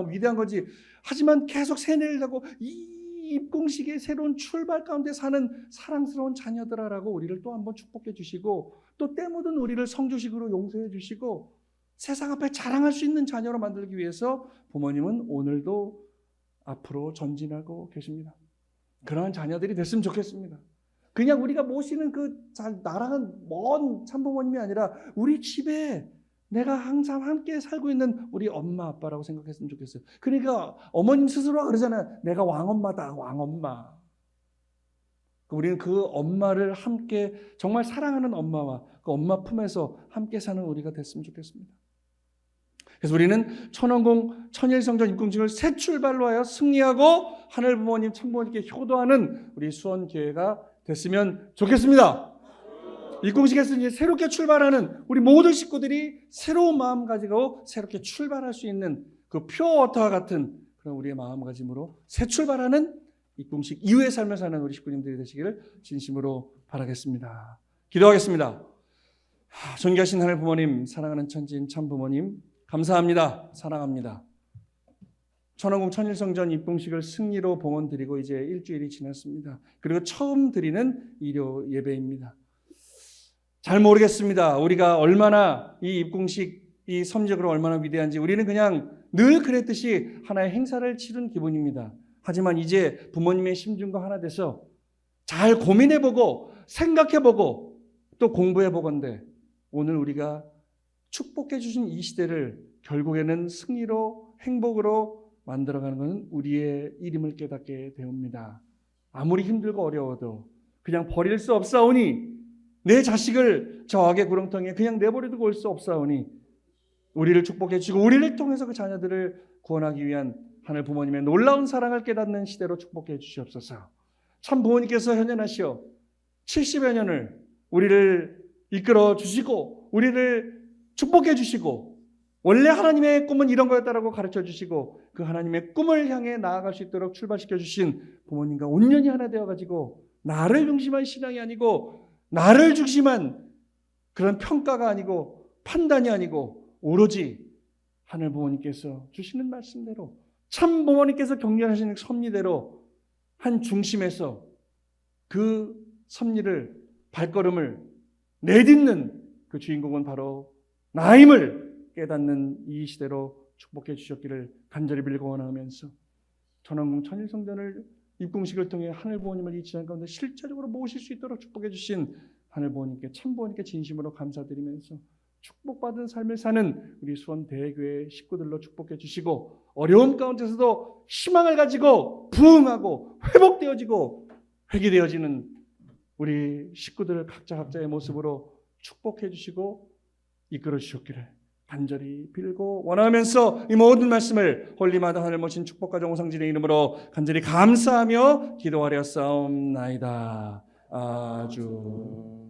위대한 건지 하지만 계속 세뇌를 하고 이 입공식의 새로운 출발 가운데 사는 사랑스러운 자녀들아라고 우리를 또 한번 축복해 주시고 또 때 묻은 우리를 성주식으로 용서해 주시고 세상 앞에 자랑할 수 있는 자녀로 만들기 위해서 부모님은 오늘도 앞으로 전진하고 계십니다. 그러한 자녀들이 됐으면 좋겠습니다. 그냥 우리가 모시는 그 나랑은 먼 참부모님이 아니라 우리 집에 내가 항상 함께 살고 있는 우리 엄마 아빠라고 생각했으면 좋겠어요. 그러니까 어머님 스스로가 그러잖아요. 내가 왕엄마다, 왕엄마. 우리는 그 엄마를 함께 정말 사랑하는 엄마와 그 엄마 품에서 함께 사는 우리가 됐으면 좋겠습니다. 그래서 우리는 천왕공 천일성전 입궁식을 새 출발로 하여 승리하고 하늘 부모님 참부모님께 효도하는 우리 수원교회가 됐으면 좋겠습니다. 입궁식에서 이제 새롭게 출발하는 우리 모든 식구들이 새로운 마음 가지고 새롭게 출발할 수 있는 그 퓨어워터와 같은 그런 우리의 마음가짐으로 새 출발하는 입궁식 이후의 삶을 사는 우리 식구님들이 되시기를 진심으로 바라겠습니다. 기도하겠습니다. 존귀하신 하늘 부모님, 사랑하는 천지인 참 부모님, 감사합니다. 사랑합니다. 천왕공 천일성전 입궁식을 승리로 봉헌드리고 이제 일주일이 지났습니다. 그리고 처음 드리는 일요 예배입니다. 잘 모르겠습니다. 우리가 얼마나 이 입궁식, 이 섭리적으로 얼마나 위대한지 우리는 그냥 늘 그랬듯이 하나의 행사를 치른 기분입니다. 하지만 이제 부모님의 심중과 하나 돼서 잘 고민해보고 생각해보고 또 공부해보건대 오늘 우리가 축복해 주신 이 시대를 결국에는 승리로 행복으로 만들어가는 것은 우리의 일임을 깨닫게 되옵니다. 아무리 힘들고 어려워도 그냥 버릴 수 없사오니 내 자식을 저 악의 구렁텅이에 그냥 내버려두고 올 수 없사오니 우리를 축복해 주시고 우리를 통해서 그 자녀들을 구원하기 위한 하늘 부모님의 놀라운 사랑을 깨닫는 시대로 축복해 주시옵소서. 참 부모님께서 현현하시어 70여 년을 우리를 이끌어 주시고 우리를 축복해 주시고 원래 하나님의 꿈은 이런 거였다라고 가르쳐 주시고 그 하나님의 꿈을 향해 나아갈 수 있도록 출발시켜 주신 부모님과 온전히 하나 되어가지고 나를 중심한 신앙이 아니고 나를 중심한 그런 평가가 아니고 판단이 아니고 오로지 하늘 부모님께서 주시는 말씀대로 참 부모님께서 격려하시는 섭리대로 한 중심에서 그 섭리를 발걸음을 내딛는 그 주인공은 바로 나임을 깨닫는 이 시대로 축복해 주셨기를 간절히 빌고 원하면서 천왕공 천일성전을 입궁식을 통해 하늘 부모님을 잊지 않은 가운데 실제적으로 모실 수 있도록 축복해 주신 하늘 부모님께 참 부모님께 진심으로 감사드리면서 축복받은 삶을 사는 우리 수원 대교회 식구들로 축복해 주시고 어려움 가운데서도 희망을 가지고 부흥하고 회복되어지고 회개되어지는 우리 식구들 각자의 모습으로 축복해 주시고 이끌어 주셨기를 간절히 빌고 원하면서 이 모든 말씀을 홀리마다 하늘 모신 축복과 정성진의 이름으로 간절히 감사하며 기도하려 싸움나이다. 아주